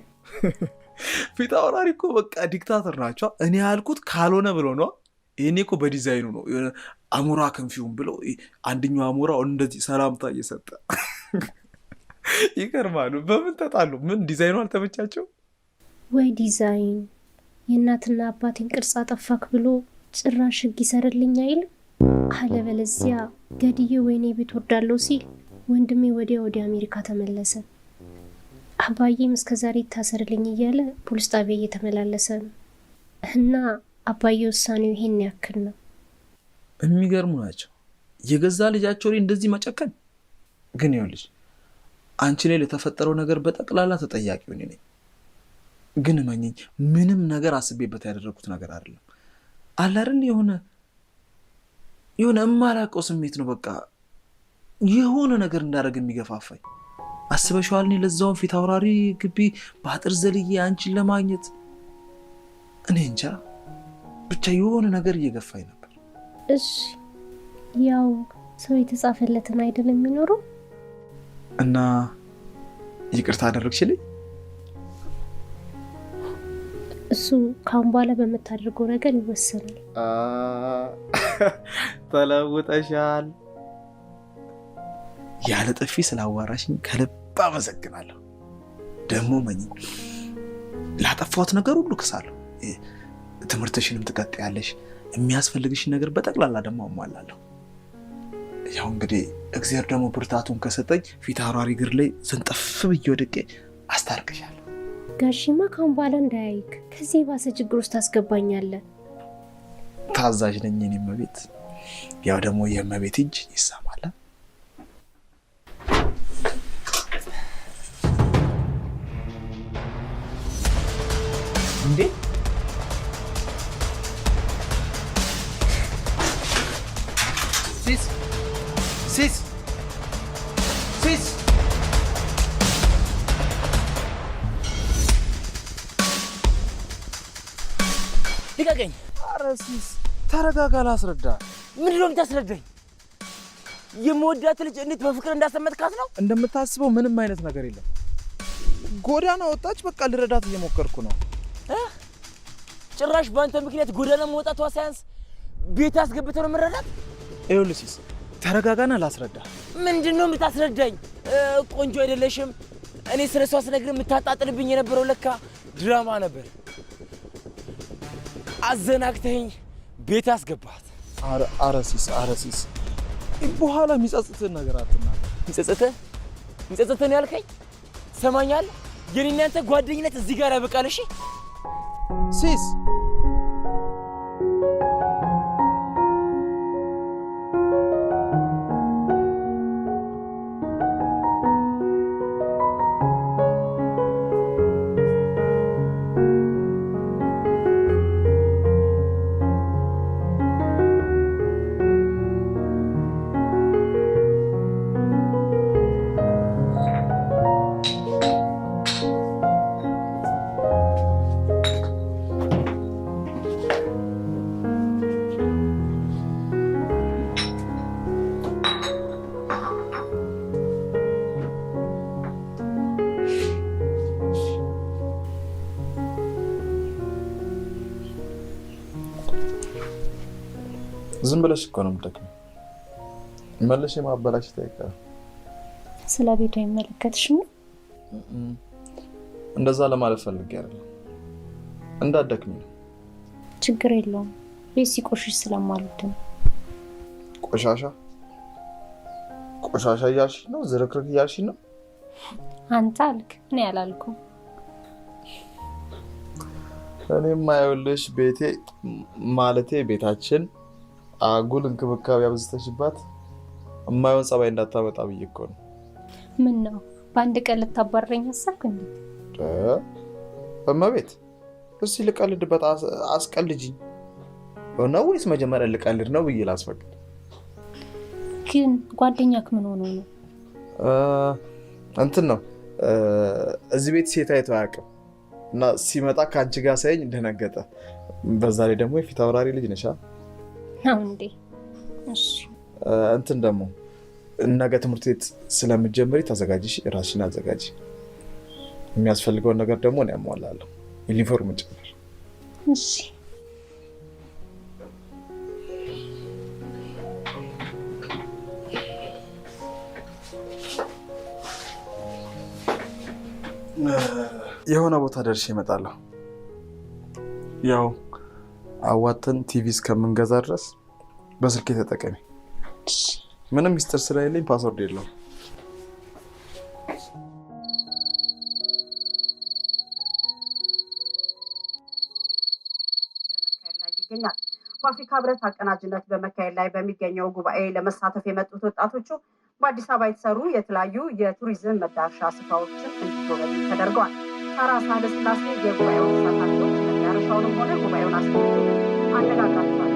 ፊት አውራሪ እኮ በቃ ዲክታተር ናቸው። እኔ ያልኩት ካልሆነ ብሎ ነው። ይሄኔ እኮ በዲዛይኑ ነው። የሆነ አሞራ ክንፊውን ብሎ አንደኛው አሞራው እንደዚህ ሰላምታ እየሰጠ ይገርማሉ። በምን ተጣሉ? ምን ዲዛይኑ አልተመቻቸው ወይ? ዲዛይን የእናትና አባቴን ቅርጽ አጠፋክ ብሎ ጭራሽ ህግ ይሰርልኝ አይልም። አለበለዚያ ገድዬ ወይኔ ቤት ወርዳለሁ ሲል ወንድሜ ወዲያ ወደ አሜሪካ ተመለሰ። አባዬም እስከዛሬ ታሰርልኝ እያለ ፖሊስ ጣቢያ እየተመላለሰ ነው። እና አባዬ ውሳኔው ይሄን ያክል ነው። የሚገርሙ ናቸው። የገዛ ልጃቸው ላይ እንደዚህ መጨከን። ግን ይኸውልሽ አንቺ ላይ ለተፈጠረው ነገር በጠቅላላ ተጠያቂው እኔ ነኝ። ግን እመኚኝ ምንም ነገር አስቤበት ያደረኩት ነገር አይደለም። አለ አይደል የሆነ የማላውቀው ስሜት ነው። በቃ የሆነ ነገር እንዳደረግ የሚገፋፋኝ አስበሽዋል? እኔ ለዛውን ፊት አውራሪ ግቢ በአጥር ዘልዬ አንቺን ለማግኘት እኔ እንጃ ብቻ የሆነ ነገር እየገፋኝ ነበር። እሺ ያው ሰው የተጻፈለትን አይደለም የሚኖረው። እና ይቅርታ አደረግሽልኝ? እሱ ካሁን በኋላ በምታደርገው ነገር ይወሰናል። ተለውጠሻል። ያለ ጥፊ ስላዋራሽኝ ከልብ አመሰግናለሁ። ደግሞ መኝ ላጠፋሁት ነገር ሁሉ ክሳለሁ። ትምህርትሽንም ትቀጥያለሽ። የሚያስፈልግሽን ነገር በጠቅላላ ደግሞ አሟላለሁ። ያው እንግዲህ እግዚአብሔር ደግሞ ብርታቱን ከሰጠኝ ፊት አውራሪ እግር ላይ ስንጠፍ ብዬ ወድቄ አስታርቅሻለሁ። ጋሺማ ካሁን በኋላ እንዳያይክ ከዚህ ባሰ ችግር ውስጥ ታስገባኛለህ። ታዛዥ ነኝ እኔ እመቤት። ያው ደግሞ የእመቤት እጅ ይሰማል። ሲስ ሲስ ልቀቀኝ። ኧረ ሲስ ተረጋጋ፣ ላስረዳ። ምንድን ነው የምታስረዳኝ? የምወዳት ልጅ እንዴት በፍቅር እንዳሰመጥካት ነው? እንደምታስበው ምንም አይነት ነገር የለም። ጎዳና ወጣች፣ በቃ ልረዳት እየሞከርኩ ነው። ጭራሽ በአንተ ምክንያት ጎዳና መውጣቷ ሳያንስ ቤት አስገብተው ነው መረዳት? ይኸውልህ ሲስ ተረጋጋና ላስረዳ። ምንድን ነው የምታስረዳኝ? ቆንጆ አይደለሽም። እኔ ስለ እሷ ስነግርህ የምታጣጥልብኝ የነበረው ለካ ድራማ ነበር። አዘናግተኸኝ ቤት አስገባት። ኧረ ሲስ በኋላ የሚጸጽትህን ነገር አትናገር። የሚጸጽትህ ነው ያልከኝ? ሰማኛል። የኔና ያንተ ጓደኝነት እዚህ ጋር ያበቃል። እሺ ሲስ ዝም ብለሽ እኮ ነው የምትደክመው። መልሼ ማበላሽት አይቀርም። ስለ ቤቱ አይመለከትሽም? እንደዛ ለማለት ፈልጌ አይደለም። እንዳትደክሚ ነው። ችግር የለውም። ቤት ሲቆሽሽ ስለማልወድ ነው። ቆሻሻ እያልሽ ነው? ዝርክርክ እያልሽ ነው? አንተ አልክ፣ እኔ አላልኩም። እኔማ ይኸውልሽ ቤቴ ማለቴ ቤታችን አጉል እንክብካቤ አብዝተሽባት የማይሆን ጸባይ እንዳታመጣ ብዬ እኮ ነው። ምን ነው በአንድ ቀን ልታባረኝ አሰብክ እንዴ? እመቤት እስኪ ልቀልድበት፣ አስቀልጂኝ ነው ወይስ መጀመሪያ ልቀልድ ነው ብዬ ላስፈቅድ? ግን ጓደኛክ ምን ሆኖ ነው? እንትን ነው እዚህ ቤት ሴት አይቶ አያውቅም እና ሲመጣ ከአንቺ ጋር ሳይኝ ደነገጠ። በዛ ላይ ደግሞ የፊት አውራሪ ልጅ ነሽ። ነው እንዴ? እሺ እንትን ደግሞ ነገ ትምህርት ቤት ስለምትጀምሪ ተዘጋጅሽ፣ ራስሽን አዘጋጂ። የሚያስፈልገውን ነገር ደግሞ እኔ አሟላለሁ፣ ዩኒፎርም ጭምር። እሺ የሆነ ቦታ ደርሼ እመጣለሁ። ያው አዋተን ቲቪ እስከምንገዛ ድረስ በስልኬ ተጠቀሚ። ምንም ሚስጥር ስለሌለኝ ፓስወርድ የለውም። በአፍሪካ ህብረት አቀናጅነት በመካሄድ ላይ በሚገኘው ጉባኤ ለመሳተፍ የመጡት ወጣቶቹ በአዲስ አበባ የተሰሩ የተለያዩ የቱሪዝም መዳረሻ ስፍራዎችን እንዲጎበኙ ተደርገዋል። ሳራ ሳህለስላሴ የጉባኤውን ተሳታፊዎች መዳረሻውንም ሆነ ጉባኤውን አስመልክቶ አነጋግራቸዋለች።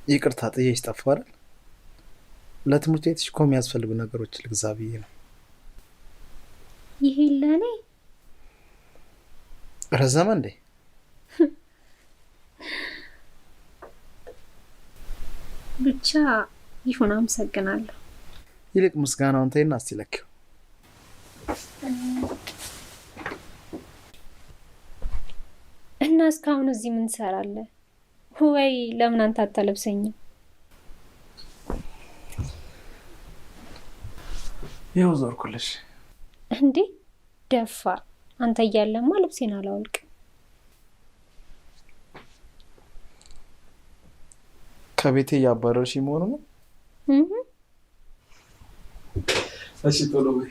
ይቅርታ ጥዬሽ ጠፋሁ አይደል? ለትምህርት ቤትሽ እኮ የሚያስፈልጉ ነገሮች ልግዛ ብዬ ነው። ይሄ ለኔ ረዘመ እንዴ? ብቻ ይሁን፣ አመሰግናለሁ። ይልቅ ምስጋናውን ተይና እስቲ ለኪው። እና እስካሁን እዚህ ምን ትሰራለህ? ወይ ለምን አንተ አታለብሰኝም? ይኸው ዞርኩልሽ። እንዴ ደፋር! አንተ እያለማ ልብሴን አላወልቅም። ከቤቴ እያባረርሽ መሆኑ ነው? እሺ ቶሎ በይ።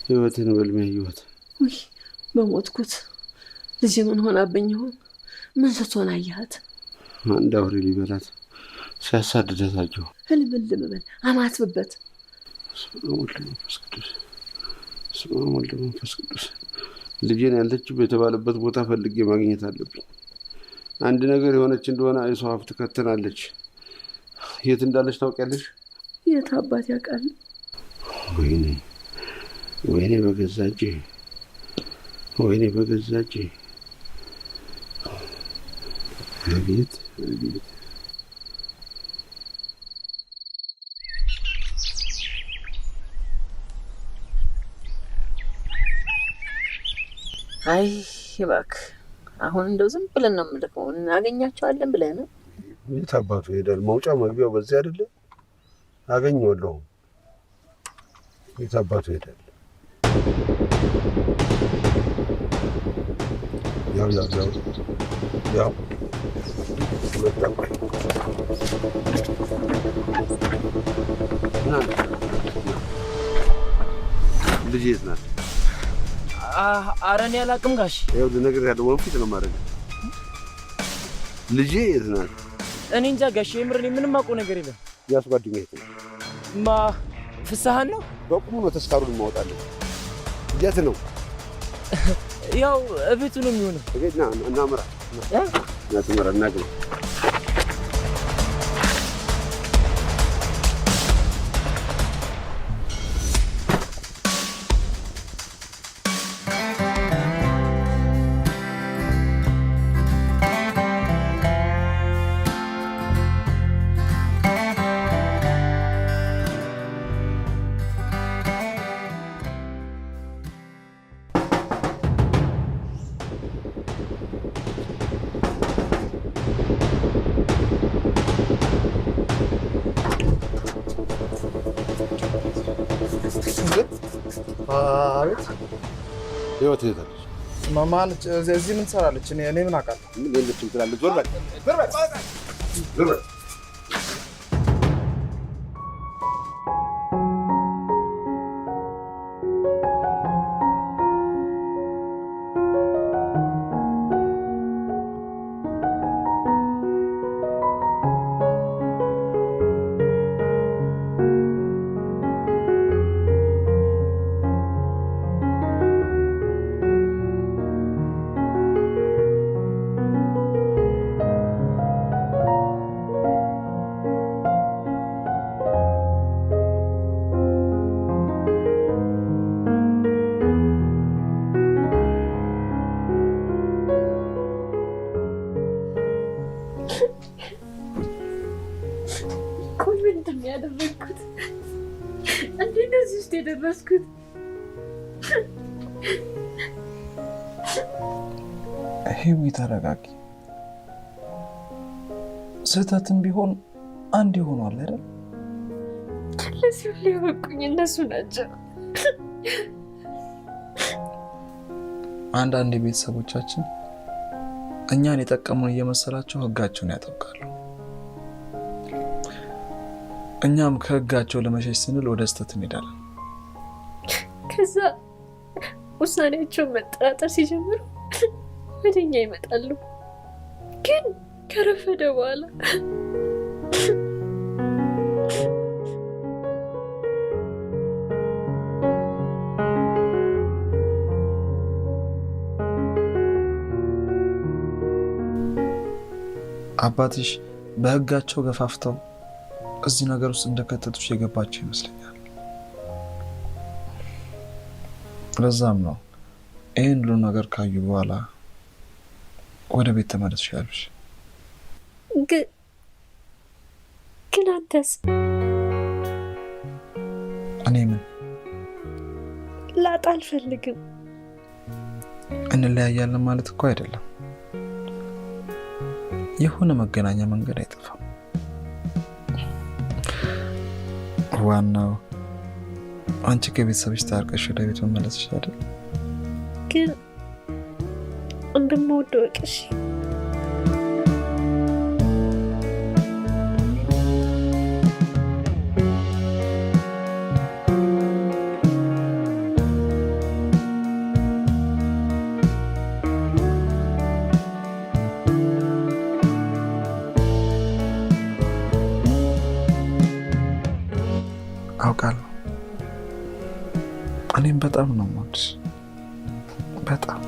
ህይወትን በልሜ ህይወት ውይ በሞትኩት ልጅ ምን ሆናብኝ ይሆን? ምን ስትሆን አያት? አንድ አውሬ ሊበላት ሲያሳድዳታቸው ህልብል በል አማትብበት። ስመ አብ ወወልድ ወመንፈስ ቅዱስ። ልጄን ያለችው የተባለበት ቦታ ፈልጌ ማግኘት አለብኝ። አንድ ነገር የሆነች እንደሆነ የሰው ሀብት ትከተናለች። የት እንዳለች ታውቂያለሽ? የት አባት ያውቃል? ወይኔ በገዛ እጄ፣ ወይኔ በገዛ እጄ። አቤት አቤት። አይ እባክህ አሁን እንደው ዝም ብለን ነው የምልከው። እናገኛቸዋለን ብለህ ነው? የት አባቱ ሄዳል? መውጫ መግቢያው በዚህ አይደለ? አገኘዋለሁ። የት አባቱ ሄዳል? ያው ልጅ የት ናት? ኧረ እኔ አላውቅም ጋሽ። ይኸው ልነግርህ ወንፊት ነው የማደርገው። ልጄ የት ናት? እኔ እንጃ ጋሽ፣ የምር እኔ ምንም አውቀው ነገር የለም። ያስ ጓደኛዬ የት ነው? ፍስሀን ነው? በቁሙ ነው ተስካሩን ማውጣለሁ። የት ነው? ያው እቤቱ ነው የሚሆነው። እናምራ እናትመራ እናግባ። አቤት ህይወት ሄዳለች። ማማለች እዚህ ምን ትሰራለች? እኔ ምን አውቃለሁ? ምን የለችም ትላለች። ዞር በል ዞር በል ዞር በል። ያደረኩት እንዴት ነው እዚህ ውስጥ የደረስኩት? ሄዊ ተረጋጊ። ስህተትም ቢሆን አንድ ይሆናል አይደል? ለዚህ ሁሉ ያበቁኝ እነሱ ናቸው። አንዳንድ ቤተሰቦቻችን እኛን የጠቀሙን እየመሰላቸው ህጋቸውን ያጠብቃሉ። እኛም ከህጋቸው ለመሸሽ ስንል ወደ ስህተት እንሄዳለን። ከዛ ውሳኔያቸውን መጠራጠር ሲጀምሩ ወደኛ ይመጣሉ። ግን ከረፈደ በኋላ አባትሽ በህጋቸው ገፋፍተው እዚህ ነገር ውስጥ እንደከተቱሽ የገባቸው ይመስለኛል። ለዛም ነው ይህን ሁሉ ነገር ካዩ በኋላ ወደ ቤት ተመለስሽ ያሉሽ። ግን አንተስ? እኔ ምን ላጣ አልፈልግም። እንለያያለን ማለት እኮ አይደለም። የሆነ መገናኛ መንገድ አይጠፋም። ዋናው አንቺ ከቤተሰብሽ ታርቀሽ ወደ ቤት መመለስሽ አይደል? ግን እንደምወደው እቅሽ እኔም በጣም ነው የምወድሽ በጣም።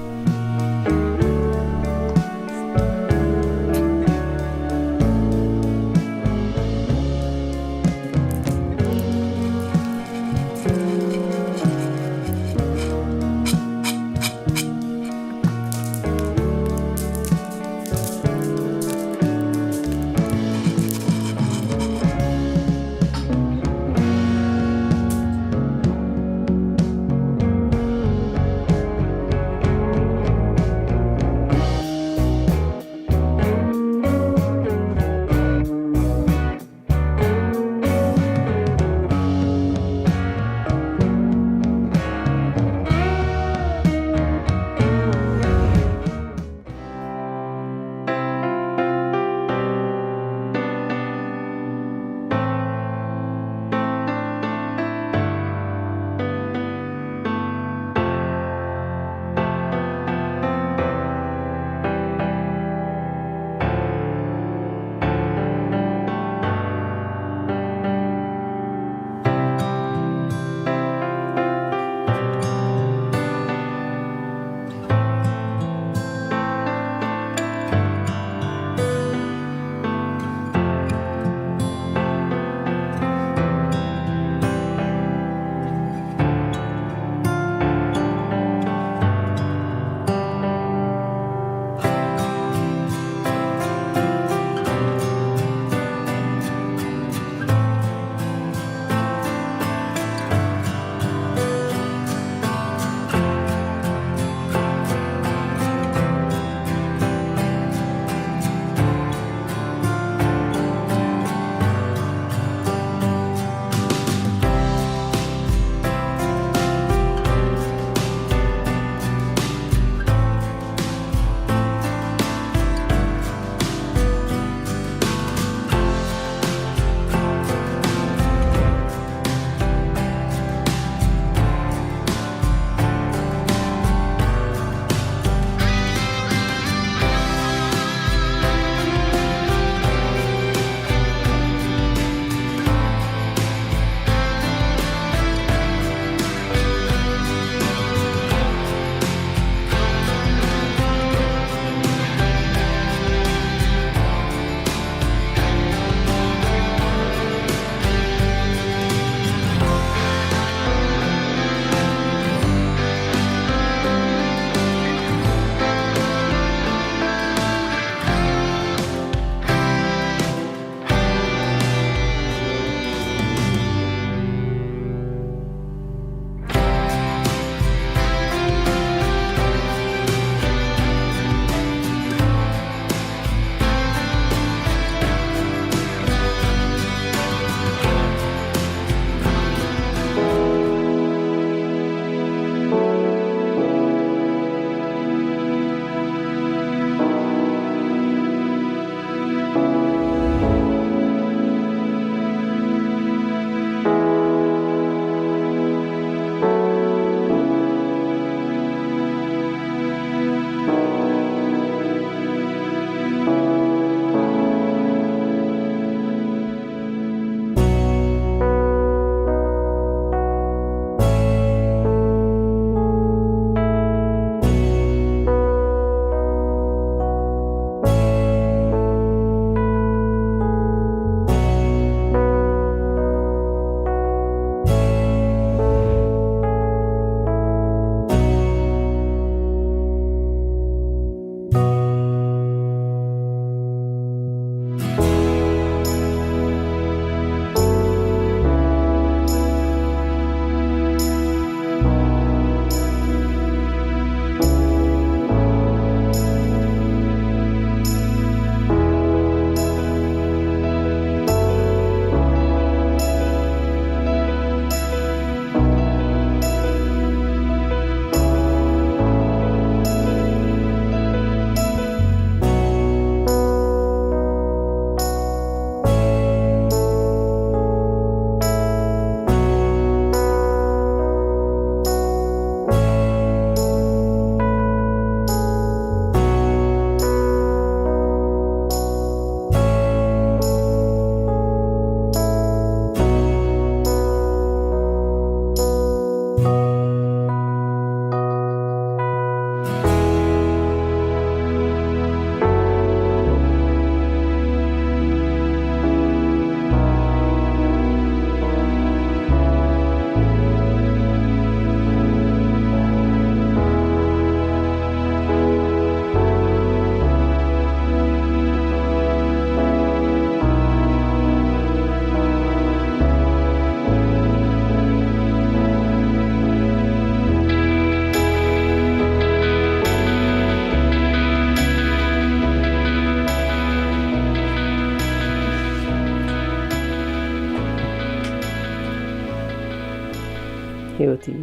ህይወትዬ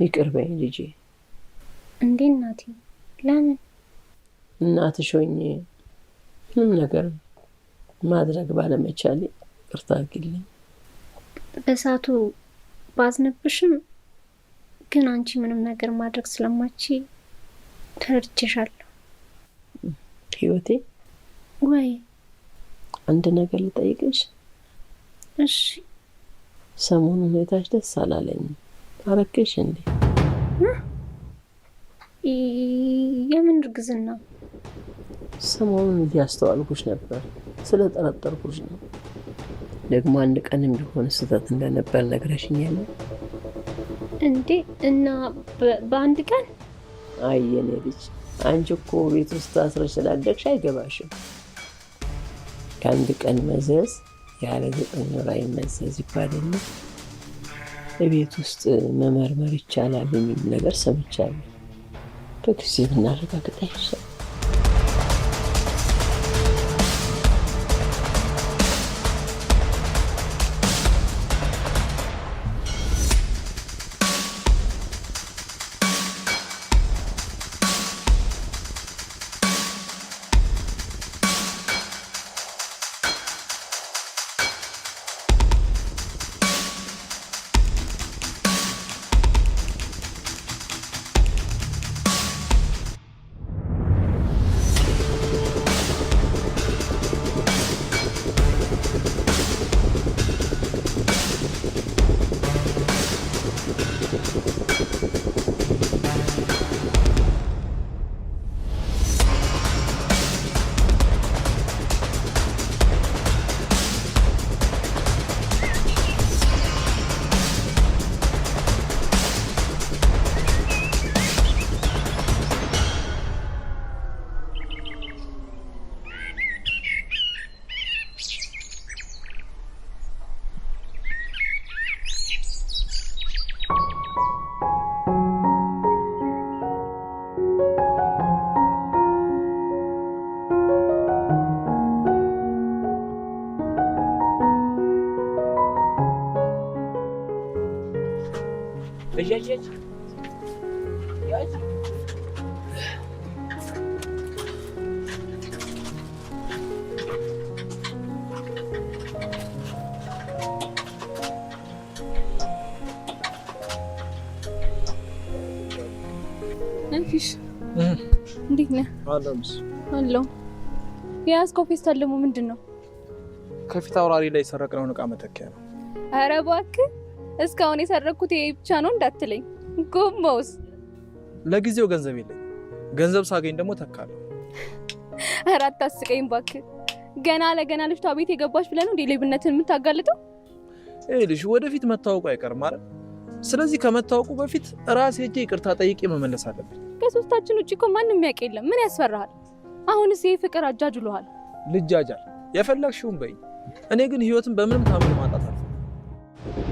ይቅር በይኝ ልጄ። እንዴ እናቴ? ለምን? እናትሽ ሆኜ ምንም ነገር ማድረግ ባለመቻሌ ይቅርታ አድርጊልኝ። በሳቱ ባዝነብሽም ግን አንቺ ምንም ነገር ማድረግ ስለማቺ ተረድቼሻለሁ። ህይወቴ ወይ አንድ ነገር ልጠይቅሽ? እሺ። ሰሞኑን ሁኔታሽ ደስ አላለኝም። አረከሽ እንዴ? የምን እርግዝና? ሰሞኑን እያስተዋልኩሽ ነበር፣ ስለጠረጠርኩሽ ነው። ደግሞ አንድ ቀንም ቢሆን ስህተት እንደነበር ነግረሽኛል። እንዴ? እና በአንድ ቀን? አይ የኔ ልጅ፣ አንቺ እኮ ቤት ውስጥ ታስረሽ ስላደግሽ አይገባሽም። ከአንድ ቀን መዘዝ ያለ 9 ወር አይመዘዝ ይባላል። በቤት ውስጥ መመርመር ይቻላል የሚል ነገር ሰምቻለሁ። በጊዜ ብናረጋግጥ አይሻልም? አንፊሽ እንዴት ነህ? አለሁ። የያዝከው ፌስታል ደግሞ ምንድን ነው? ከፊት አውራሪ ላይ የሰረቅነውን ዕቃ መተኪያ ነው። ኧረ እባክህ፣ እስካሁን የሰረቅኩት ይሄ ብቻ ነው እንዳትለኝ። ጎማውስ? ለጊዜው ገንዘብ የለኝም። ገንዘብ ሳገኝ ደግሞ ተካለሁ። ኧረ አታስቀኝ እባክህ። ገና ለገና ልጅቷ ቤት የገባች ብለህ ነው እንዴ ሌብነትን የምታጋልጠው? ልጅ ወደፊት መታወቁ አይቀርም አይደል? ስለዚህ ከመታወቁ በፊት ራሴ ሄጄ ይቅርታ ጠይቄ መመለስ አለብኝ። ከሶስታችን ውጪ እኮ ማንም የሚያውቅ የለም። ምን ያስፈራሃል? አሁንስ ይሄ ፍቅር አጃጅሎሃል። ልጃጃል የፈለግሽውን በይ። እኔ ግን ህይወትን በምንም ታምር ማጣት አልፈልግም።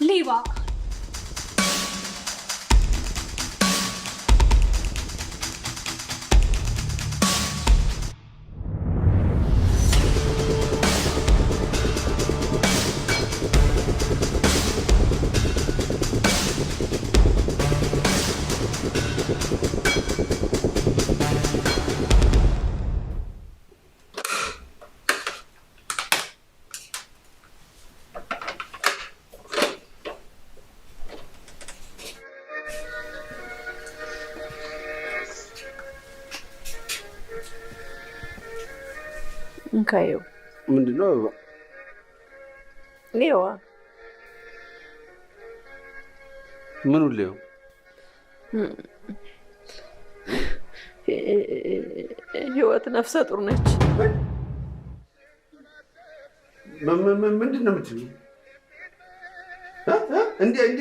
ሌባ እንካየው ምንድን ነው? ሌዋ ምኑ ሌው? ህይወት ነፍሰ ጡር ነች። ምንድን ነው የምትይው? እንዴት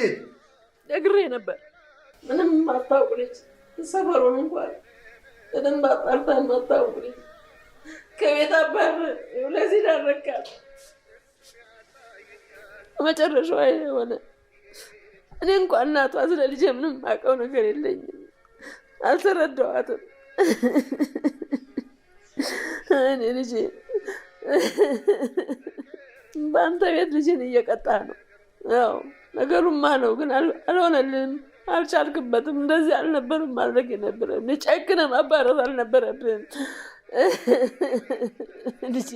ነግሬ ነበር። ምንም አታውቅ ልጅ፣ ሰፈሩን እንኳን በደንብ አጣርታ የማታውቅ ልጅ ከቤት አባር ለዚህ ዳረካት። መጨረሻዋ የሆነ እኔ እንኳን እናቷ ስለ ልጄ ምንም አውቀው ነገር የለኝም፣ አልተረዳኋትም። እኔ ልጄ በአንተ ቤት ልጅን እየቀጣ ነው። ያው ነገሩማ ነው፣ ግን አልሆነልንም፣ አልቻልክበትም። እንደዚህ አልነበርም ማድረግ የነበረብን፣ ጨክነ ማባረር አልነበረብን። ልጄ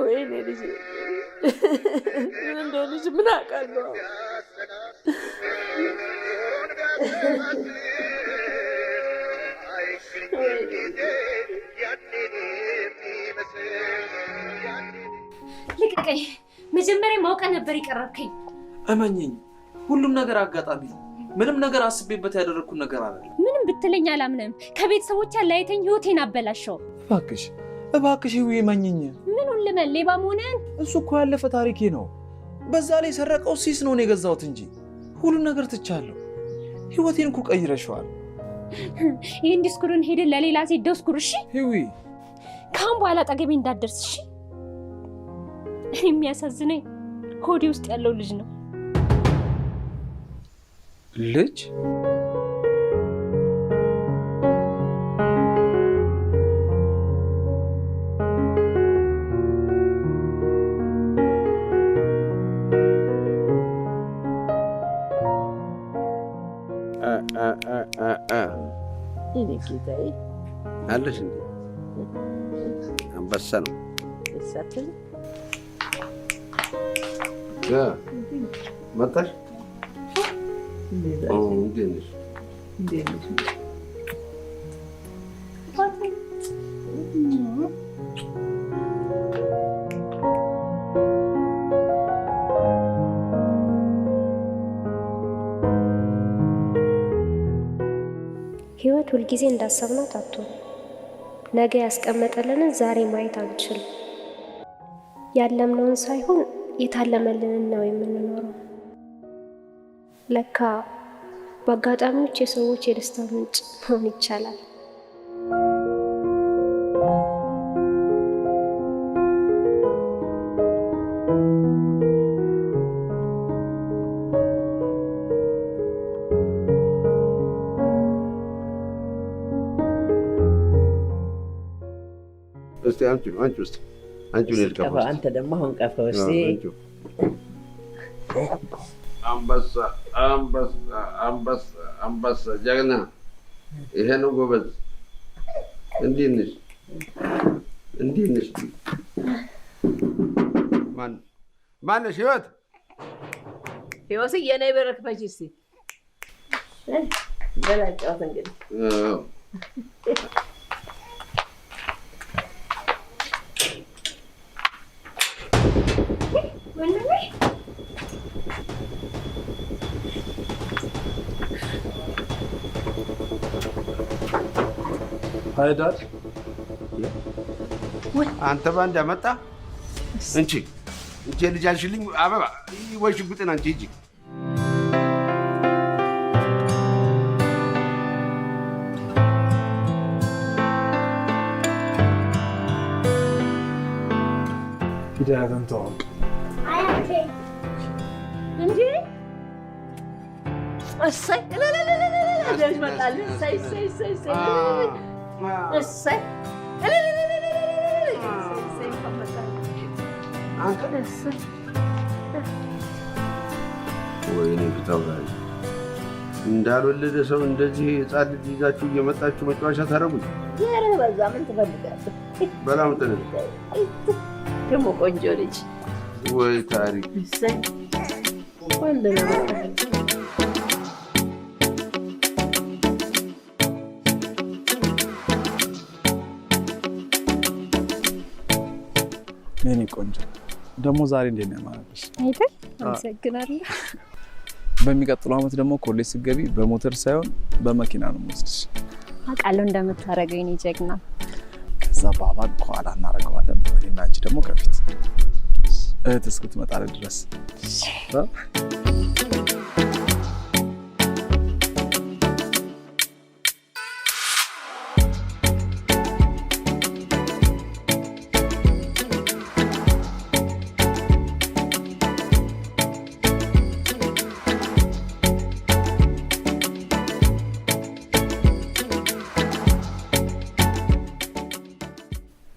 ወይኔ ልጄ ምን እንደሆነ ልጅ ምን አውቃለሁ። ልቀቀኝ። መጀመሪያ ማውቀህ ነበር የቀረብከኝ። እመኝኝ፣ ሁሉም ነገር አጋጣሚ ነው። ምንም ነገር አስቤበት ያደረግኩት ነገር አይደለም። ምንም ብትለኝ አላምንም። ከቤተሰቦች ያለያየተኝ ህይወቴን አበላሸው። እባክሽ ይው እመኝኝ። ምኑን ልመን? ሌባ መሆንህን? እሱ እኮ ያለፈ ታሪኬ ነው። በዛ ላይ ሰረቀው ሲስ ነው የገዛሁት እንጂ ሁሉን ነገር ትቻለሁ። ህይወቴን እኮ ቀይረሽዋል። ይህን ዲስኩርን ሄደን ለሌላ ሴት ደስኩር። እሺ ህዊ፣ ካሁን በኋላ አጠገቤ እንዳትደርስ እሺ? የሚያሳዝነኝ ሆዴ ውስጥ ያለው ልጅ ነው። ልጅ? እኔ ጌታዬ አለሽ እንዴ? አንበሳ ነው እሳትን መጣሽ? እንዴት ነሽ? ህይወት ሁልጊዜ እንዳሰብናት አትሆንም። ነገ ያስቀመጠልንን ዛሬ ማየት አንችልም። ያለምነውን ሳይሆን የታለመልንን ነው የምንኖረው። ለካ በአጋጣሚዎች የሰዎች የደስታ ምንጭ መሆን ይቻላል። እስቲ አንቺ ውስጥ አንቺ ነው ልቀፋ። አንተ ደግሞ አሁን ቀፈው እስቲ። አንበሳ አንበሳ አንበሳ አንበሳ ጀግና። ይሄ ነው ጎበዝ። እንዴት ነሽ? እንዴት ነሽ? ማነሽ? ህይወት ህይወትዬ ነይ በረክፈች እስቲ በላጫውት እንግዲህ ሃይዳር አንተ ባንድ አመጣ እንቺ ልጅ አልሽልኝ አበባ ወይ ሽጉጥን አንቺ ሂጂ። ሂዳያትን ተዋወቅ። እንጂ እሰይ ልጅ መጣልህ። እሰይ እሰይ እሰይ እሰይ ወይኔ ብታውቃለህ፣ እንዳልወለደ ሰው እንደዚህ ህፃን ልጅ ይዛችሁ እየመጣችሁ መጫወቻ ታደርጉኝ። ኧረ በዛ ምን ትፈልጋለህ? በላም ጥን ደግሞ ቆንጆ ልጅ ወይ ታሪክ ወንድ ነው። የኔ ቆንጆ ደግሞ ዛሬ እንዴት ነው ያማረብሽ አይደል? አመሰግናለሁ። በሚቀጥለው ዓመት ደግሞ ኮሌጅ ስትገቢ በሞተር ሳይሆን በመኪና ነው የምወስድሽ። አውቃለሁ እንደምታረገው የኔ ጀግና። ከዛ ባባን ከኋላ እናደርገዋለን፣ እኔና አንቺ ደግሞ ከፊት እህት እስክትመጣ ድረስ።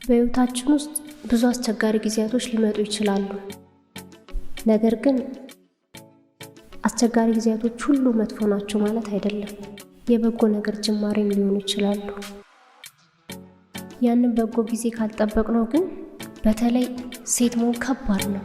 በህይወታችን ውስጥ ብዙ አስቸጋሪ ጊዜያቶች ሊመጡ ይችላሉ። ነገር ግን አስቸጋሪ ጊዜያቶች ሁሉ መጥፎ ናቸው ማለት አይደለም። የበጎ ነገር ጅማሬም ሊሆኑ ይችላሉ። ያንን በጎ ጊዜ ካልጠበቅነው ግን በተለይ ሴት መሆን ከባድ ነው።